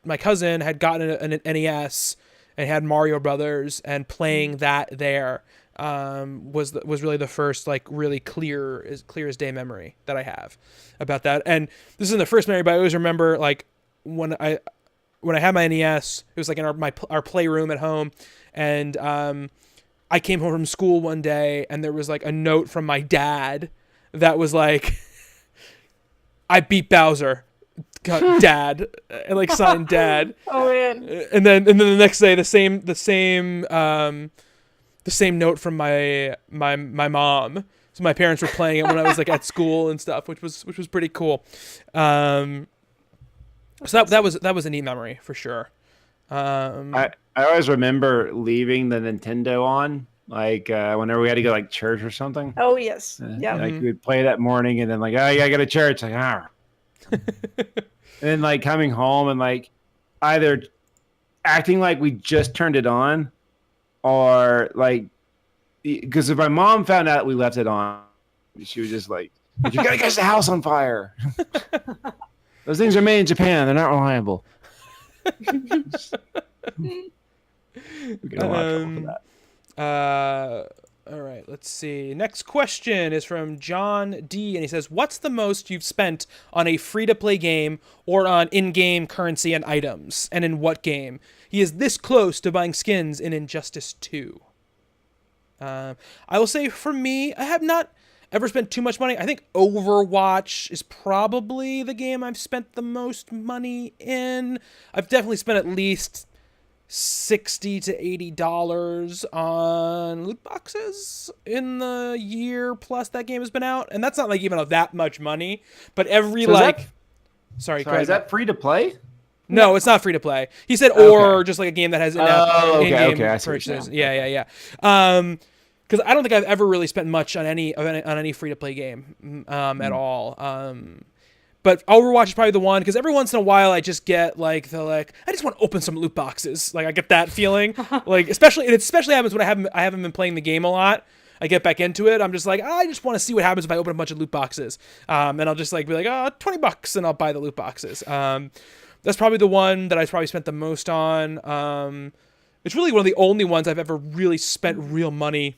my cousin had gotten an NES and had Mario Brothers, and playing that there was really the first like really clear as day memory that I have about that. And this isn't the first memory, but I always remember like when I had my NES, it was like in our playroom at home, and I came home from school one day, and there was like a note from my dad that was like, "I beat Bowser, Dad," and like signed Dad. Oh man! And then the next day, the same note from my mom. So my parents were playing it when I was like at school and stuff, which was pretty cool. So that was a neat memory for sure. I always remember leaving the Nintendo on, like whenever we had to go like church or something. Oh yes, yeah. Like we'd play that morning, and then like, oh, you gotta go to church, like and then like coming home and like either acting like we just turned it on, or like, because if my mom found out we left it on, she was just like, "You gotta catch the house on fire." Those things are made in Japan. They're not reliable. We get a lot of trouble for that. All right, let's see. Next question is from John D, and he says, "What's the most you've spent on a free-to-play game or on in-game currency and items, and in what game? He is this close to buying skins in Injustice 2." I will say for me, I have not ever spent too much money. I think Overwatch is probably the game I've spent the most money in. I've definitely spent at least $60 to $80 on loot boxes in the year plus that game has been out, and that's not like even that much money. But every sorry, is that free to play? No, it's not free to play. He said, or just like a game that has in-game purchases. Yeah. Because I don't think I've ever really spent much on any free to play game at all. But Overwatch is probably the one, because every once in a while I just get I just want to open some loot boxes. Like I get that feeling. Like it especially happens when I haven't been playing the game a lot. I get back into it. I'm just like, I just want to see what happens if I open a bunch of loot boxes. And I'll just like be like, $20, and I'll buy the loot boxes. That's probably the one that I probably spent the most on. It's really one of the only ones I've ever really spent real money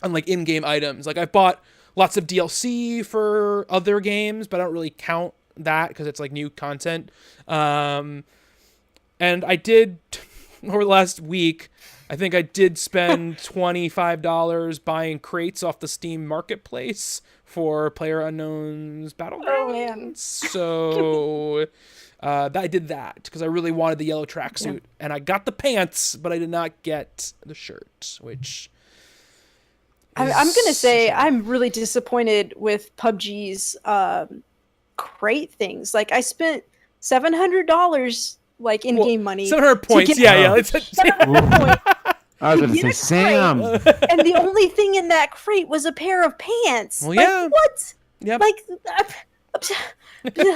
on, like in-game items. Like I've bought lots of DLC for other games, but I don't really count that because it's like new content. And I did over the last week, I think I did spend $25 buying crates off the Steam Marketplace for PlayerUnknown's Battlegrounds. Oh man! So I did that because I really wanted the yellow tracksuit, and I got the pants, but I did not get the shirt, which I'm gonna say I'm really disappointed with PUBG's crate things. Like I spent $700 like in-game money. 700 points. Yeah. It's 700 points. I was going to say, Sam. And the only thing in that crate was a pair of pants. Well, yeah. What? Yep. Like,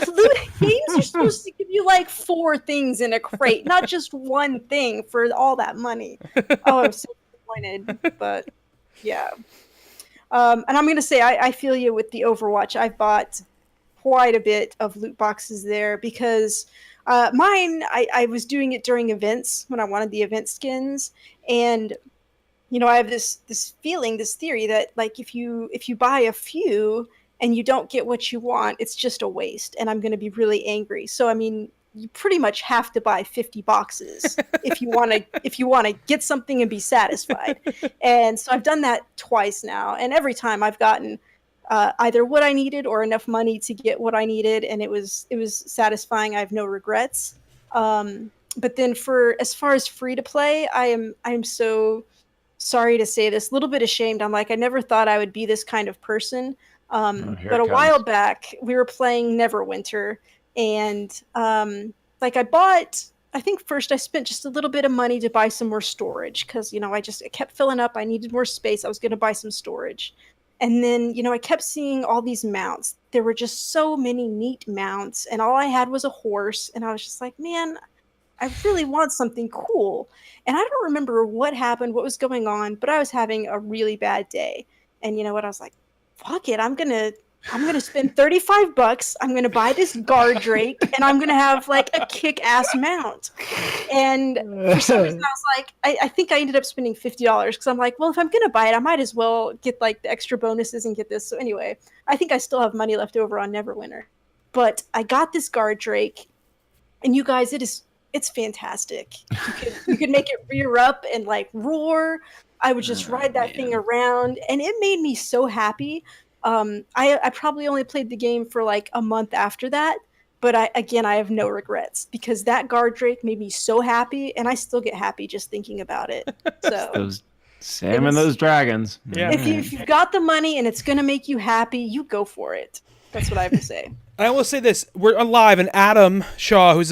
loot games are supposed to give you like 4 things in a crate, not just one thing for all that money. Oh, I'm so disappointed. But yeah. And I'm going to say, I feel you with the Overwatch. I've bought quite a bit of loot boxes there because mine, I was doing it during events when I wanted the event skins. And I have this feeling, this theory that like if you buy a few and you don't get what you want, it's just a waste, and I'm going to be really angry. So I mean, you pretty much have to buy 50 boxes if you want to get something and be satisfied. And so I've done that twice now, and every time I've gotten either what I needed or enough money to get what I needed, and it was satisfying. I have no regrets. But then for as far as free to play, I'm so sorry to say this, a little bit ashamed. I'm like, I never thought I would be this kind of person. But a while back, we were playing Neverwinter, and like I think first I spent just a little bit of money to buy some more storage because, it kept filling up. I needed more space. I was going to buy some storage. And then, I kept seeing all these mounts. There were just so many neat mounts, and all I had was a horse. And I was just like, man, I really want something cool. And I don't remember what happened, what was going on, but I was having a really bad day. And you know what? I was like, fuck it. I'm gonna spend $35. I'm gonna buy this guard drake, and I'm gonna have like a kick-ass mount. And for some reason, I was like, I think I ended up spending $50 because I'm like, well, if I'm gonna buy it, I might as well get like the extra bonuses and get this. So anyway, I think I still have money left over on Neverwinter. But I got this guard drake, and you guys, it's fantastic. You could make it rear up and like roar. I would just ride that thing around, and it made me so happy. I probably only played the game for like a month after that, but I have no regrets because that guard drake made me so happy, and I still get happy just thinking about it. So those salmon, those dragons. Yeah. If you've got the money and it's gonna make you happy, you go for it. That's what I have to say. I will say this: we're alive, and Adam Shaw, who's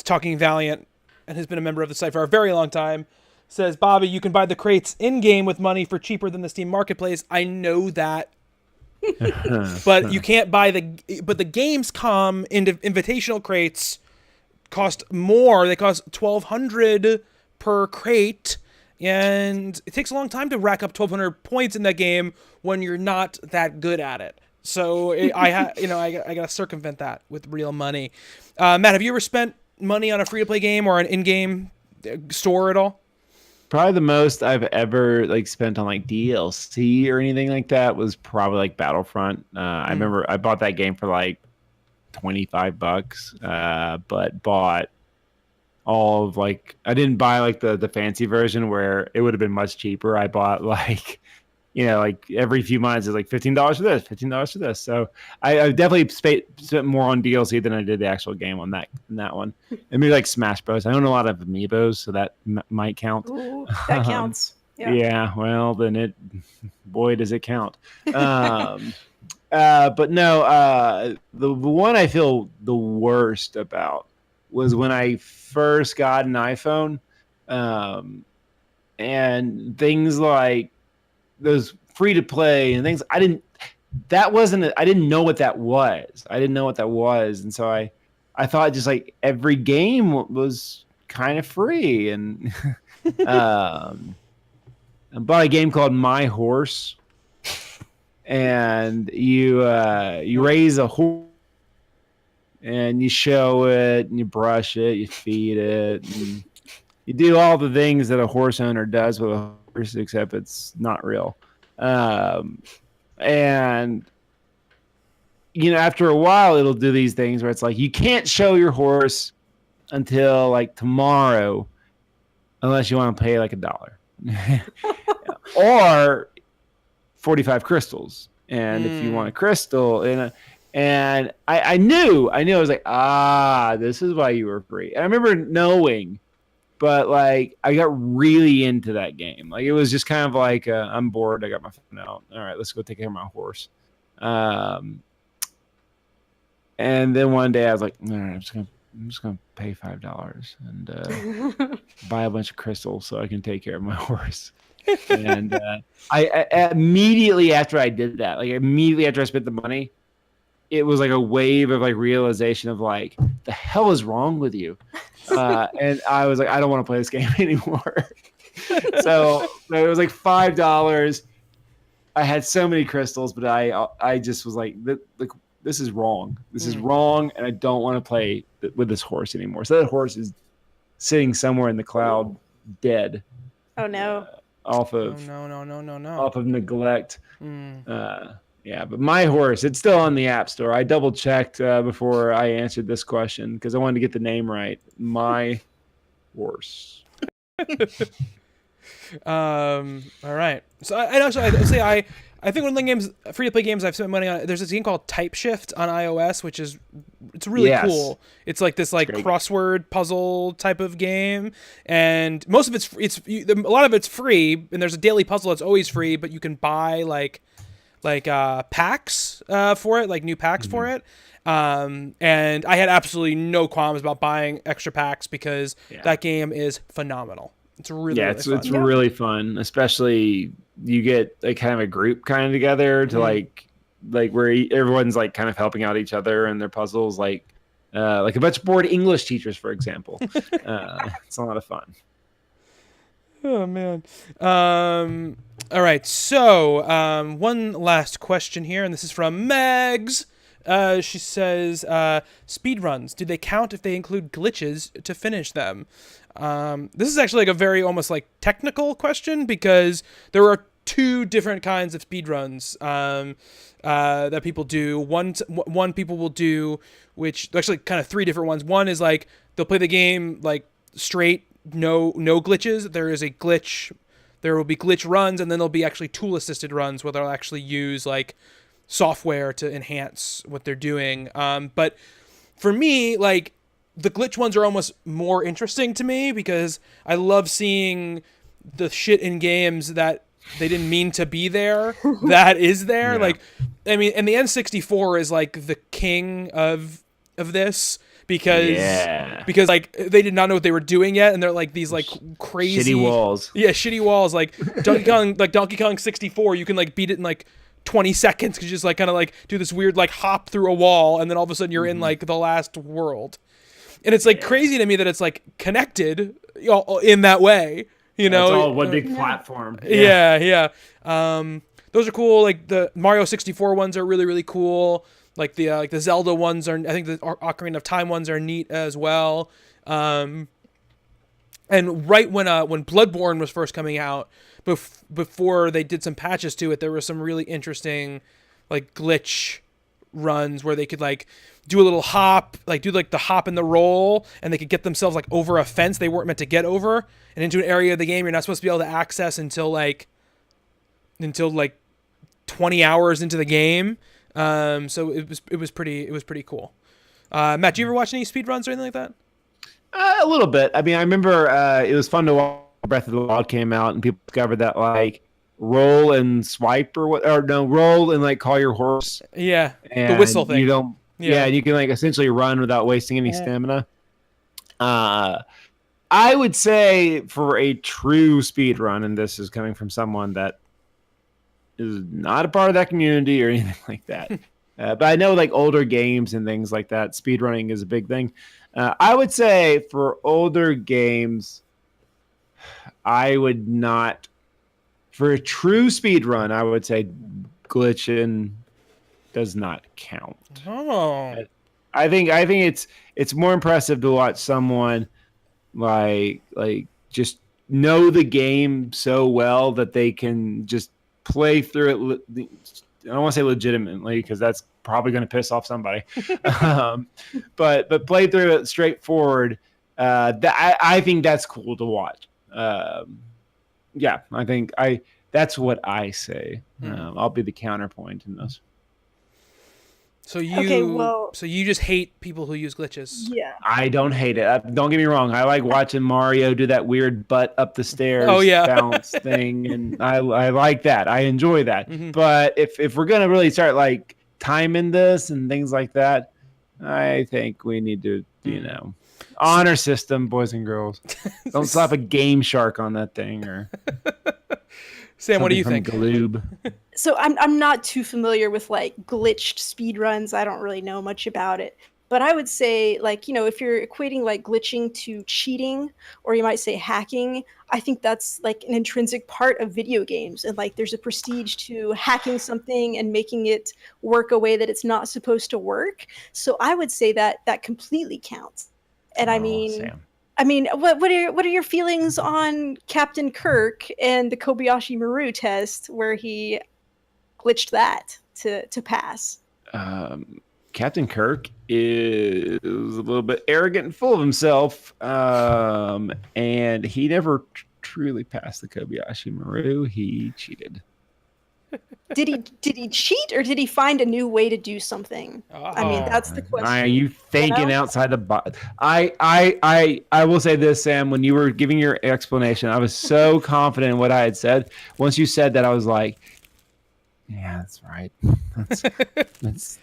talking Valiant and has been a member of the site for a very long time, says, Bobby, you can buy the crates in game with money for cheaper than the Steam Marketplace. I know that, but you can't buy but the Gamescom invitational crates cost more. They cost $1,200 per crate. And it takes a long time to rack up 1,200 points in that game when you're not that good at it. So I gotta circumvent that with real money. Matt, have you ever spent money on a free-to-play game or an in-game store at all? Probably the most I've ever like spent on like DLC or anything like that was probably like Battlefront. I remember I bought that game for like $25, but bought all of like I didn't buy like the fancy version where it would have been much cheaper. I bought like like every few months is like $15 for this, $15 for this. So I definitely spent more on DLC than I did the actual game on that one. And maybe like Smash Bros. I own a lot of amiibos, so that might count. Ooh, that counts. Yeah. Well, then boy, does it count. But no, the one I feel the worst about was when I first got an iPhone, and things like those free to play and things. I didn't know what that was. And so I thought just like every game was kind of free. And I bought a game called My Horse, and you raise a horse and you show it and you brush it, you feed it, and you do all the things that a horse owner does with a horse, except it's not real. And after a while, it'll do these things where it's like you can't show your horse until like tomorrow, unless you want to pay like $1 or 45 crystals. And if you want a crystal, and I knew I was like, this is why you were free. And I remember knowing. But like I got really into that game. Like it was just kind of like I'm bored. I got my phone out. All right, let's go take care of my horse. And then one day I was like, all right, I'm just gonna pay $5 and buy a bunch of crystals so I can take care of my horse. And I immediately after I did that, like immediately after I spent the money, it was like a wave of like realization of like, the hell is wrong with you? And I was like, I don't want to play this game anymore. So it was like $5. I had so many crystals, but I just was like, this is wrong. This is wrong, and I don't want to play with this horse anymore. So that horse is sitting somewhere in the cloud, dead. Oh no. off of No. neglect. Yeah, but my horse, it's still on the App Store. I double checked before I answered this question because I wanted to get the name right. My horse. All right. So I think one of the games, free to play games I've spent money on. There's this game called Type Shift on iOS, which is it's really cool. It's like this crossword puzzle type of game, and most of a lot of it's free, and there's a daily puzzle that's always free, but you can buy packs for it, like new packs for it. And I had absolutely no qualms about buying extra packs because that game is phenomenal. It's really it's fun. It's really fun, especially you get like kind of a group kind of together to like where everyone's like kind of helping out each other and their puzzles, like a bunch of bored English teachers, for example. It's a lot of fun. Oh man. All right. So one last question here, and this is from Megs. She says, speedruns, do they count if they include glitches to finish them? This is actually like a very almost like technical question because there are two different kinds of speedruns that people do. One people will do, which actually kind of three different ones. One is like they'll play the game like straight, no glitches. There is a glitch. There will be glitch runs, and then there'll be actually tool assisted runs where they'll actually use like software to enhance what they're doing. But for me, like the glitch ones are almost more interesting to me because I love seeing the shit in games that they didn't mean to be there that is there. Like, I mean, and the N64 is like the king of this because like they did not know what they were doing yet, and they're like these like crazy shitty walls. Yeah, shitty walls. Like Donkey Kong 64, you can like beat it in like 20 seconds because you just like kind of like do this weird like hop through a wall, and then all of a sudden you're in like the last world. And it's like crazy to me that it's like connected in that way. You know, it's all one big platform. Yeah. Those are cool. Like the Mario 64 ones are really, really cool. Like the Zelda ones are. I think the Ocarina of Time ones are neat as well. And right when Bloodborne was first coming out, before they did some patches to it, there were some really interesting like glitch runs where they could like do a little hop, like do like the hop and the roll, and they could get themselves like over a fence they weren't meant to get over and into an area of the game you're not supposed to be able to access until like 20 hours into the game. So it was pretty cool. Matt, do you ever watch any speedruns or anything like that? A little bit. I mean, I remember it was fun to watch. Breath of the Wild came out, and people discovered that like roll and swipe roll and like call your horse. Yeah, and the whistle thing. You don't. Yeah, and you can like essentially run without wasting any stamina. I would say for a true speed run, and this is coming from someone that is not a part of that community or anything like that. But I know like older games and things like that, speed running is a big thing. I would say for older games, I would not. For a true speed run, I would say glitching does not count. Oh, I think it's more impressive to watch someone like just know the game so well that they can just play through it. I don't want to say legitimately because that's probably going to piss off somebody, but play through it straightforward. I think that's cool to watch. Yeah, I think that's what I say. I'll be the counterpoint in this. So you just hate people who use glitches. Yeah. I don't hate it. Don't get me wrong. I like watching Mario do that weird butt up the stairs bounce thing, and I like that. I enjoy that. Mm-hmm. But if we're gonna really start like timing this and things like that, I think we need to honor system, boys and girls. Don't slap a Game Shark on that thing or. Sam, what do you think? Galoob. So I'm not too familiar with like glitched speedruns. I don't really know much about it. But I would say like, if you're equating like glitching to cheating, or you might say hacking, I think that's like an intrinsic part of video games. And like there's a prestige to hacking something and making it work a way that it's not supposed to work. So I would say that completely counts. And I mean, Sam. I mean, what are your feelings on Captain Kirk and the Kobayashi Maru test where he glitched that to pass? Captain Kirk is a little bit arrogant and full of himself, and he never truly passed the Kobayashi Maru. He cheated. Did he cheat, or did he find a new way to do something? I mean, that's the question. Are you thinking outside the box? I will say this, Sam. When you were giving your explanation, I was so confident in what I had said. Once you said that, I was like, "Yeah, that's right. That's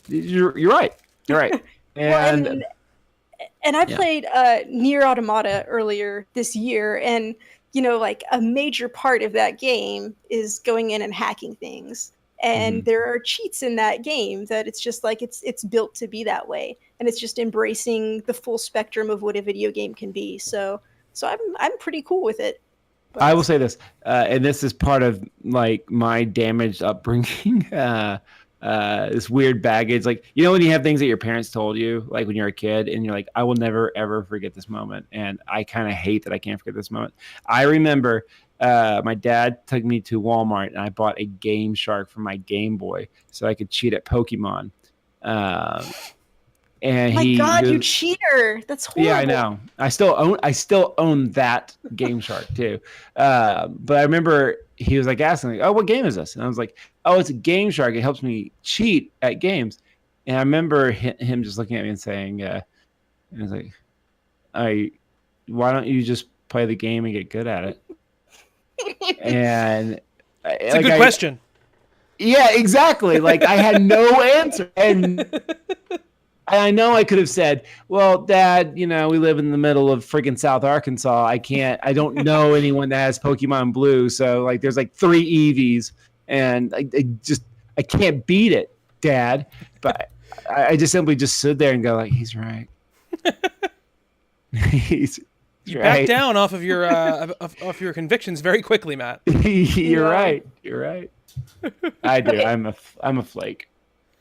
you're right. You're right." And I played Nier Automata earlier this year, and like a major part of that game is going in and hacking things. And there are cheats in that game that it's just like it's built to be that way, and it's just embracing the full spectrum of what a video game can be. So I'm pretty cool with it. But I will say this, and this is part of like my damaged upbringing. This weird baggage, like when you have things that your parents told you, like when you're a kid, and you're like, I will never ever forget this moment, and I kind of hate that I can't forget this moment. I remember my dad took me to Walmart, and I bought a Game Shark for my Game Boy so I could cheat at Pokemon. And my God, you cheater! That's horrible. Yeah, I know. I still own that Game Shark too. But I remember he was like asking, like, "Oh, what game is this?" And I was like, "Oh, it's a Game Shark. It helps me cheat at games." And I remember him just looking at me and saying, "I was like, why don't you just play the game and get good at it?" And it's a good question. Yeah, exactly. Like I had no answer, and I know I could have said, "Well, Dad, we live in the middle of freaking South Arkansas. I don't know anyone that has Pokemon Blue. So like, there's like 3 Eevees, and I can't beat it, Dad." But I just simply just sit there and go like, "He's right." He's you right. back down off of your off your convictions very quickly, Matt. You're right. You're right. I do. I'm a flake.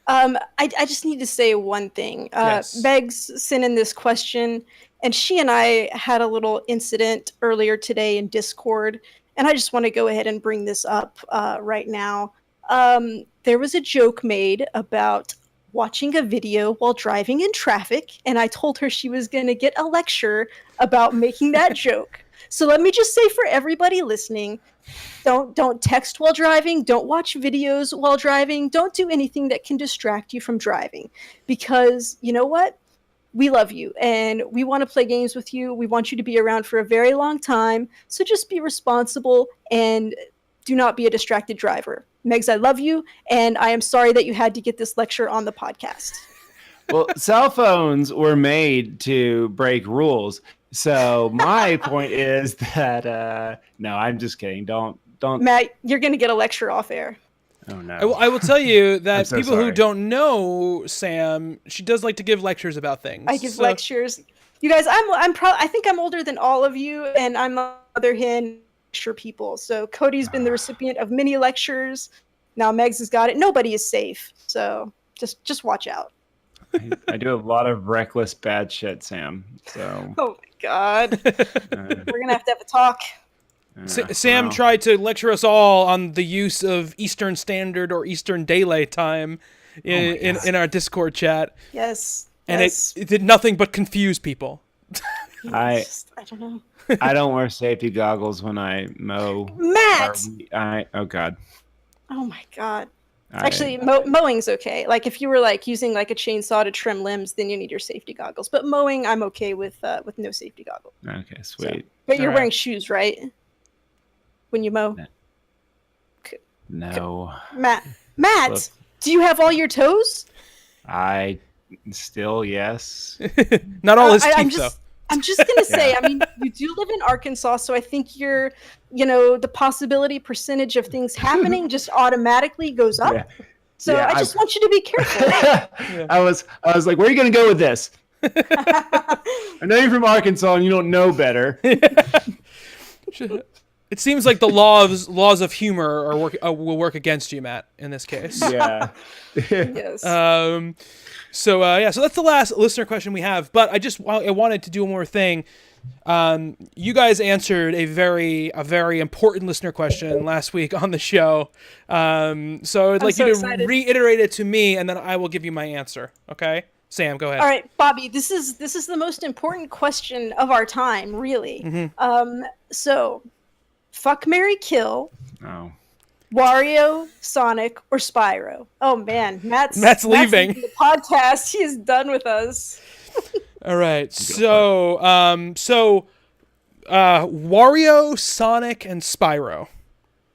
I just need to say one thing. Yes. Meg's sent in this question, and she and I had a little incident earlier today in Discord, and I just want to go ahead and bring this up right now. There was a joke made about watching a video while driving in traffic, and I told her she was going to get a lecture about making that joke. So let me just say for everybody listening, don't text while driving, don't watch videos while driving, don't do anything that can distract you from driving, because you know what? We love you and we want to play games with you. We want you to be around for a very long time. So just be responsible and do not be a distracted driver. Megs, I love you, and I am sorry that you had to get this lecture on the podcast. Well, cell phones were made to break rules. So my point is that no, I'm just kidding. Don't. Matt, you're going to get a lecture off air. Oh no. I will tell you that so people sorry. who don't know Sam, she does like to give lectures about things. I give lectures. You guys, I think I'm older than all of you, and I'm on the other hand lecture people. So Cody's been the recipient of many lectures. Now Megs has got it. Nobody is safe. So just watch out. I do a lot of reckless bad shit, Sam. So. Oh my God. We're gonna have to have a talk. Sam tried to lecture us all on the use of Eastern Standard or Eastern Daylight Time in our Discord chat. Yes. And it did nothing but confuse people. I don't know. I don't wear safety goggles when I mow. Matt! Oh God. Oh my God. Actually, mowing's okay. Like if you were like using like a chainsaw to trim limbs, then you need your safety goggles. But mowing, I'm okay with no safety goggles. Okay, sweet. So, but you're wearing shoes, right? When you mow? No. Matt, do you have all your toes? I still, yes. Not all his teeth, though. I'm just going to say, I mean, you do live in Arkansas, so I think the possibility percentage of things happening just automatically goes up. Yeah. So I just want you to be careful. I was like, where are you going to go with this? I know you're from Arkansas and you don't know better. It seems like the laws of humor will work against you, Matt, in this case. Yeah. Yes. So so that's the last listener question we have. But I wanted to do one more thing. You guys answered a very important listener question last week on the show. So I'd like you to excited. reiterate it to me, and then I will give you my answer. Okay, Sam, go ahead. All right, Bobby, this is the most important question of our time, really. So, fuck, marry, kill. Oh. Wario, Sonic, or Spyro? Oh man, Matt's leaving the podcast. He is done with us. All right, so Wario, Sonic, and Spyro.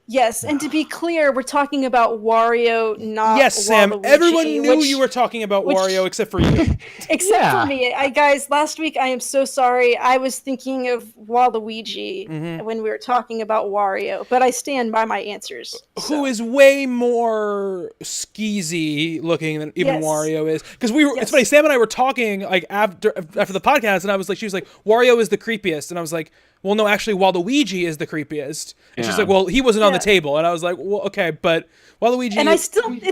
Yes, and to be clear, we're talking about Wario, not yes, Sam. Waluigi, Everyone knew you were talking about Wario, except for you. Except for me. Guys, last week I am so sorry. I was thinking of Waluigi when we were talking about Wario, but I stand by my answers. Who is way more skeezy looking than even Wario is? Because we were. It's funny. Sam and I were talking like after the podcast, and I was like, she was like, Wario is the creepiest, and I was like, well, no, actually, Waluigi is the creepiest. And she's like, well, he wasn't on the table. And I was like, well, okay, but Waluigi... And it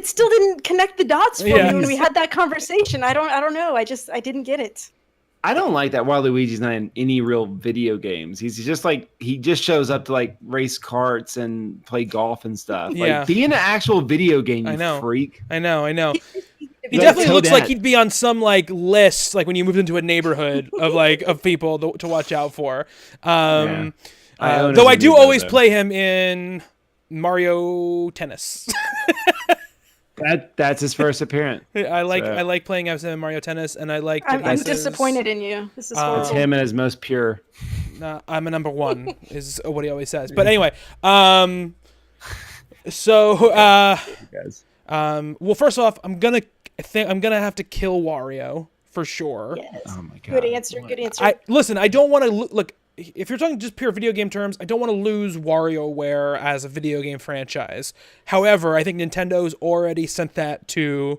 still didn't connect the dots for me when we had that conversation. I don't know. I didn't get it. I don't like that Waluigi's not in any real video games. He's just like, he just shows up to like race karts and play golf and stuff. Yeah. Like, be in an actual video game, you freak. I know. He definitely looks like he'd be on some like list, like when you moved into a neighborhood of people to watch out for. Though I do always play him in Mario Tennis. That's his first appearance. I like playing as him in Mario Tennis, and I like. I'm disappointed in you. This is horrible. It's him at his most pure. I'm a number one, is what he always says. But anyway, well, first off, I'm gonna have to kill Wario for sure. Yes. Oh my god. Good answer. I don't want to look. If you're talking just pure video game terms, I don't want to lose WarioWare as a video game franchise. However, I think Nintendo's already sent that to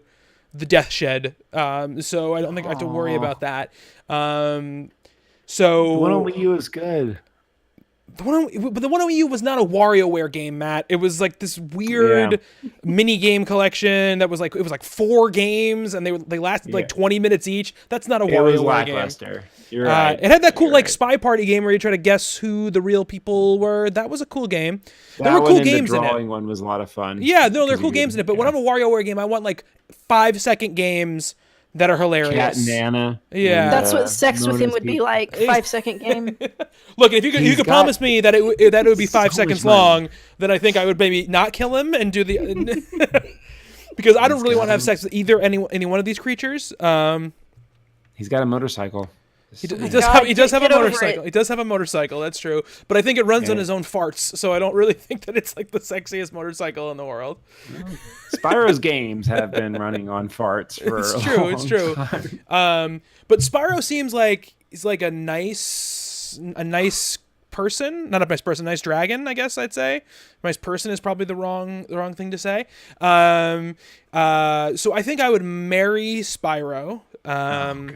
the death shed, so I don't think I have to worry about that. The one on Wii U is good. The one on Wii U was not a WarioWare game, Matt. It was like this weird mini game collection that was like, it was like 4 games, and they lasted like 20 minutes each. That's not a WarioWare game. You're right. It had that cool spy party game where you try to guess who the real people were. That was a cool game. There were cool games in it. The drawing one was a lot of fun. Yeah, no, there were cool games in it. But when I'm a WarioWare game, I want like 5-second games that are hilarious. Cat and Nana. Yeah, that's what sex with him would be like. 5-second game. Look, if you could promise me that it would be 5 seconds long, then I think I would maybe not kill him and do the because I don't really want to have sex with any one of these creatures. He's got a motorcycle. He does have a motorcycle. He does have a motorcycle. That's true. But I think it runs on his own farts, so I don't really think that it's like the sexiest motorcycle in the world. Spyro's games have been running on farts for It's true. But Spyro seems like he's like a nice person, not a nice person, nice dragon, I guess I'd say. Nice person is probably the wrong thing to say. So I think I would marry Spyro. Oh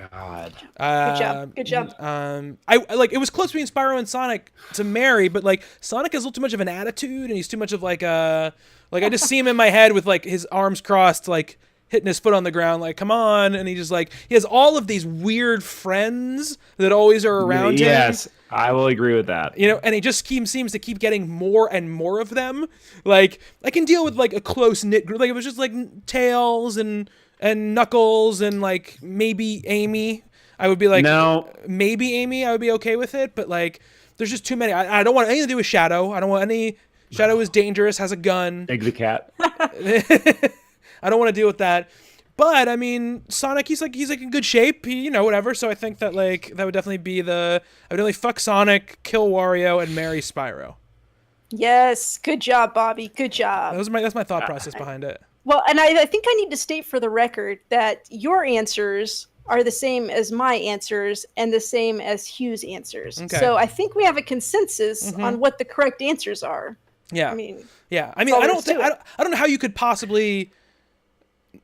God! Good job. I like, it was close between Spyro and Sonic to marry, but like Sonic has a little too much of an attitude, and he's too much of like I just see him in my head with like his arms crossed, like hitting his foot on the ground, like come on, and he has all of these weird friends that always are around him. Yes, I will agree with that. And he just seems to keep getting more and more of them. Like I can deal with like a close knit group, like it was just like Tails and Knuckles and like maybe Amy. I would be like, no, maybe Amy. I would be okay with it, but like, there's just too many. I don't want anything to do with Shadow. I don't want any. Shadow is dangerous, has a gun. Egg the cat. I don't want to deal with that. But I mean, Sonic, he's like in good shape. Whatever. So I think that like that would definitely be I would definitely fuck Sonic, kill Wario, and marry Spyro. Yes, good job, Bobby. Good job. That's my thought process behind it. Well, and I think I need to state for the record that your answers are the same as my answers and the same as Hugh's answers. Okay. So I think we have a consensus on what the correct answers are. Yeah. I mean, I don't know how you could possibly.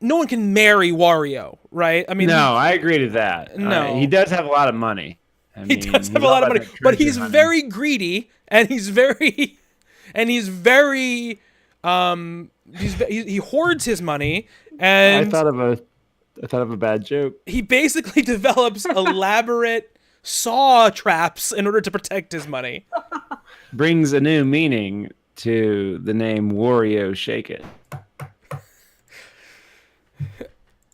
No one can marry Wario, right? I mean, no, I agree to that. No, he does have a lot of money. He does have a lot of money, but he's very greedy, and he hoards his money. And I thought of I thought of a bad joke. He basically develops elaborate saw traps in order to protect his money. Brings a new meaning to the name Wario Shake It.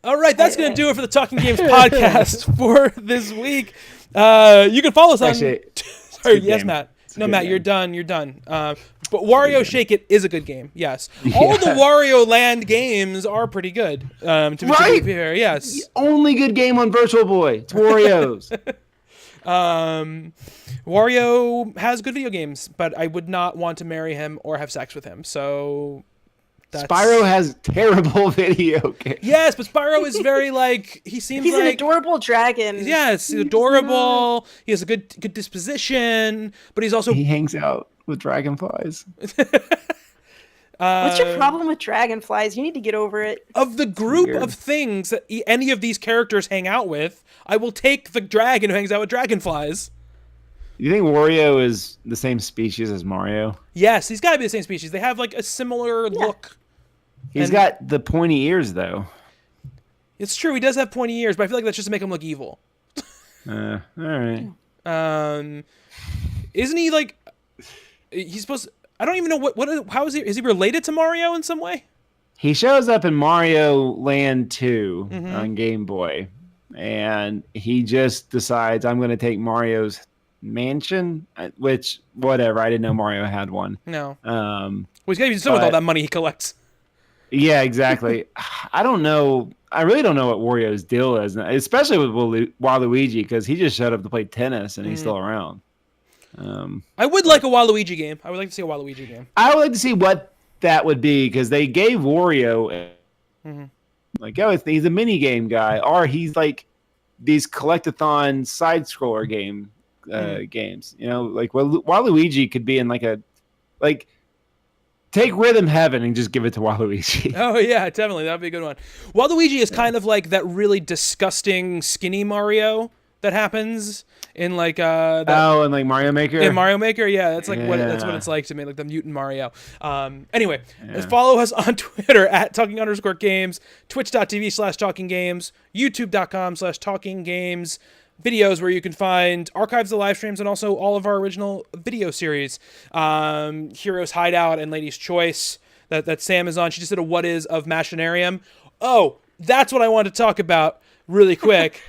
All right, that's going to do it for the Talking Games podcast for this week. You can follow us on... Actually, Sorry, yes, Matt. No, Matt, you're done. But Wario Shake It is a good game, yes. All the Wario Land games are pretty good, to be fair, yes. The only good game on Virtual Boy. It's Wario's. Wario has good video games, but I would not want to marry him or have sex with him, so... Spyro has terrible video games. Yes, but Spyro is very like he's an adorable dragon. Yes, he's adorable. He has a good disposition, but he hangs out with dragonflies. What's your problem with dragonflies? You need to get over it. Of the group of things that any of these characters hang out with, I will take the dragon who hangs out with dragonflies. You think Wario is the same species as Mario? Yes, he's got to be the same species. They have like a similar look. He's got the pointy ears, though. It's true. He does have pointy ears, but I feel like that's just to make him look evil. All right. Isn't he like... He's supposed... I don't even know how is he... Is he related to Mario in some way? He shows up in Mario Land 2 on Game Boy, and he just decides, I'm going to take Mario's mansion, which, whatever. I didn't know Mario had one. No. Well, he's got to be done with all that money he collects. Yeah, exactly. I don't know. I really don't know what Wario's deal is, especially with Waluigi, because he just showed up to play tennis and he's still around. I would like a Waluigi game. I would like to see a Waluigi game. I would like to see what that would be, because they gave Wario like, he's a mini game guy, or he's like these collectathon side scroller games. You know, like Waluigi could be in like take Rhythm Heaven and just give it to Waluigi. Oh yeah, definitely, that'd be a good one. Waluigi is kind of like that really disgusting skinny Mario that happens in like and like Mario Maker. In Mario Maker, yeah, that's like what it's like to me, like the mutant Mario. Anyway, follow us on Twitter at talking_games, twitch.tv/talkinggames, youtube.com/talkinggames. Videos where you can find archives of live streams and also all of our original video series. Heroes Hideout and Ladies Choice that Sam is on. She just did a What Is of Machinarium. Oh, that's what I wanted to talk about really quick.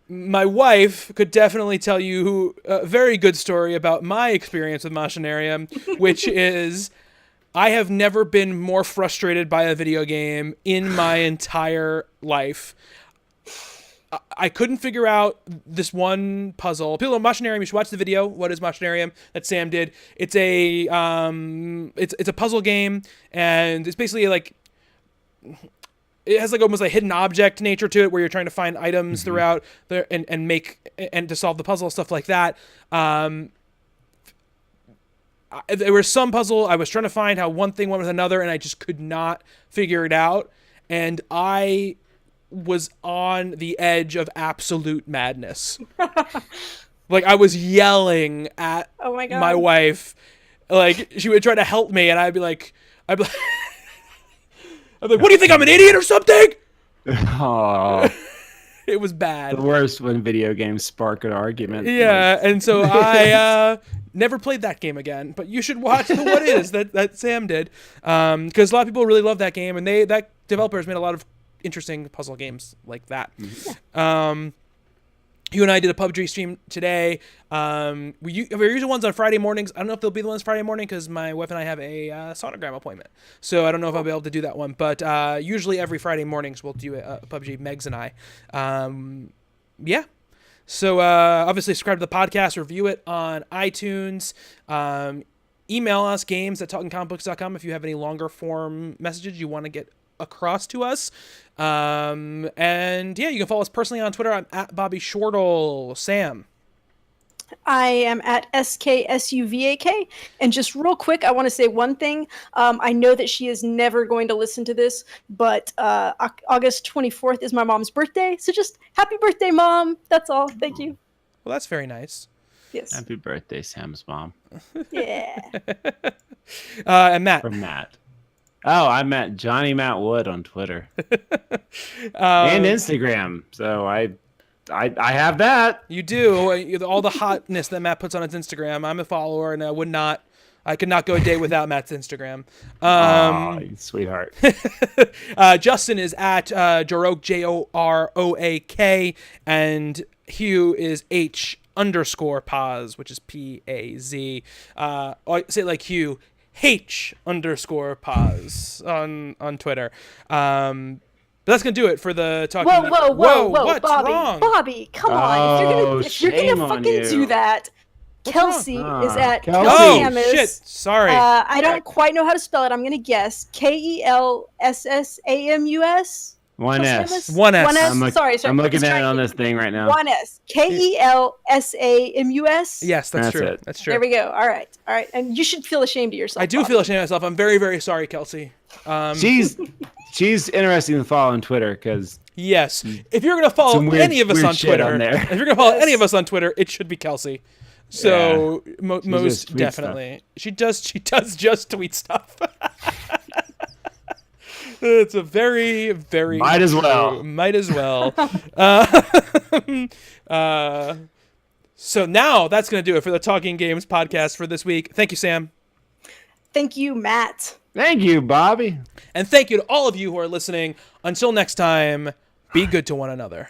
My wife could definitely tell you a very good story about my experience with Machinarium, which is I have never been more frustrated by a video game in my entire life. I couldn't figure out this one puzzle. People know Machinarium. You should watch the video. What is Machinarium? That Sam did. It's a it's a puzzle game, and it's basically like it has like almost a hidden object nature to it, where you're trying to find items throughout there and make and to solve the puzzle, stuff like that. There was some puzzle I was trying to find how one thing went with another, and I just could not figure it out, and I was on the edge of absolute madness. Like I was yelling at my wife, like she would try to help me, and I'd be like, what do you think, I'm an idiot or something? Oh, it was bad. The worst when video games spark an argument. Yeah, and so I never played that game again. But you should watch the What Is that Sam did, because a lot of people really love that game, and that developers made a lot of interesting puzzle games like that. You and I did a PUBG stream today. We're usually ones on Friday mornings. I don't know if they'll be the ones Friday morning because my wife and I have a sonogram appointment. So I don't know if I'll be able to do that one. But usually every Friday mornings we'll do a PUBG, Megs and I. Yeah. So obviously subscribe to the podcast, review it on iTunes. Email us, games@talkingcomicbooks.com if you have any longer form messages you want to get across to us. And yeah, you can follow us personally on Twitter. I'm at Bobby Shortle. Sam. I am at SKSUVAK. And just real quick, I want to say one thing. I know that she is never going to listen to this, but August 24th is my mom's birthday. So just happy birthday, Mom. That's all. Thank you. Well, that's very nice. Yes. Happy birthday, Sam's mom. Yeah. And Matt. From Matt. Oh, I'm at Johnny Matt Wood on Twitter and Instagram. So I have that. You do. All the hotness that Matt puts on his Instagram. I'm a follower, and I could not go a day without Matt's Instagram. You sweetheart. Justin is at Joroak, Joroak, and Hugh is H_paz, which is PAZ. I say it like Hugh, H_paz on Twitter. But that's gonna do it for the talking. Whoa, what's Bobby, wrong? Bobby, come on! If you're gonna fucking do that, Kelsey is at Kelsey. Oh Kelsey shit! Sorry. I don't quite know how to spell it. I'm gonna guess KELSSAMUS. One S. One S. Sorry. I'm looking at it on this thing right now. One S. KELSAMUS. Yes, that's true. it. That's true. There we go. All right. And you should feel ashamed of yourself. I do Bobby. feel ashamed of myself. I'm very, very sorry, Kelsey. She's interesting to follow on Twitter because Yes. If you're gonna follow any of us on Twitter, if you're gonna follow any of us on Twitter, it should be Kelsey. So most definitely, she does just tweet stuff. It's a very, very Might as well. So now that's gonna do it for the Talking Games podcast for this week. Thank you, Sam. Thank you, Matt. Thank you, Bobby. And thank you to all of you who are listening. Until next time, be good to one another.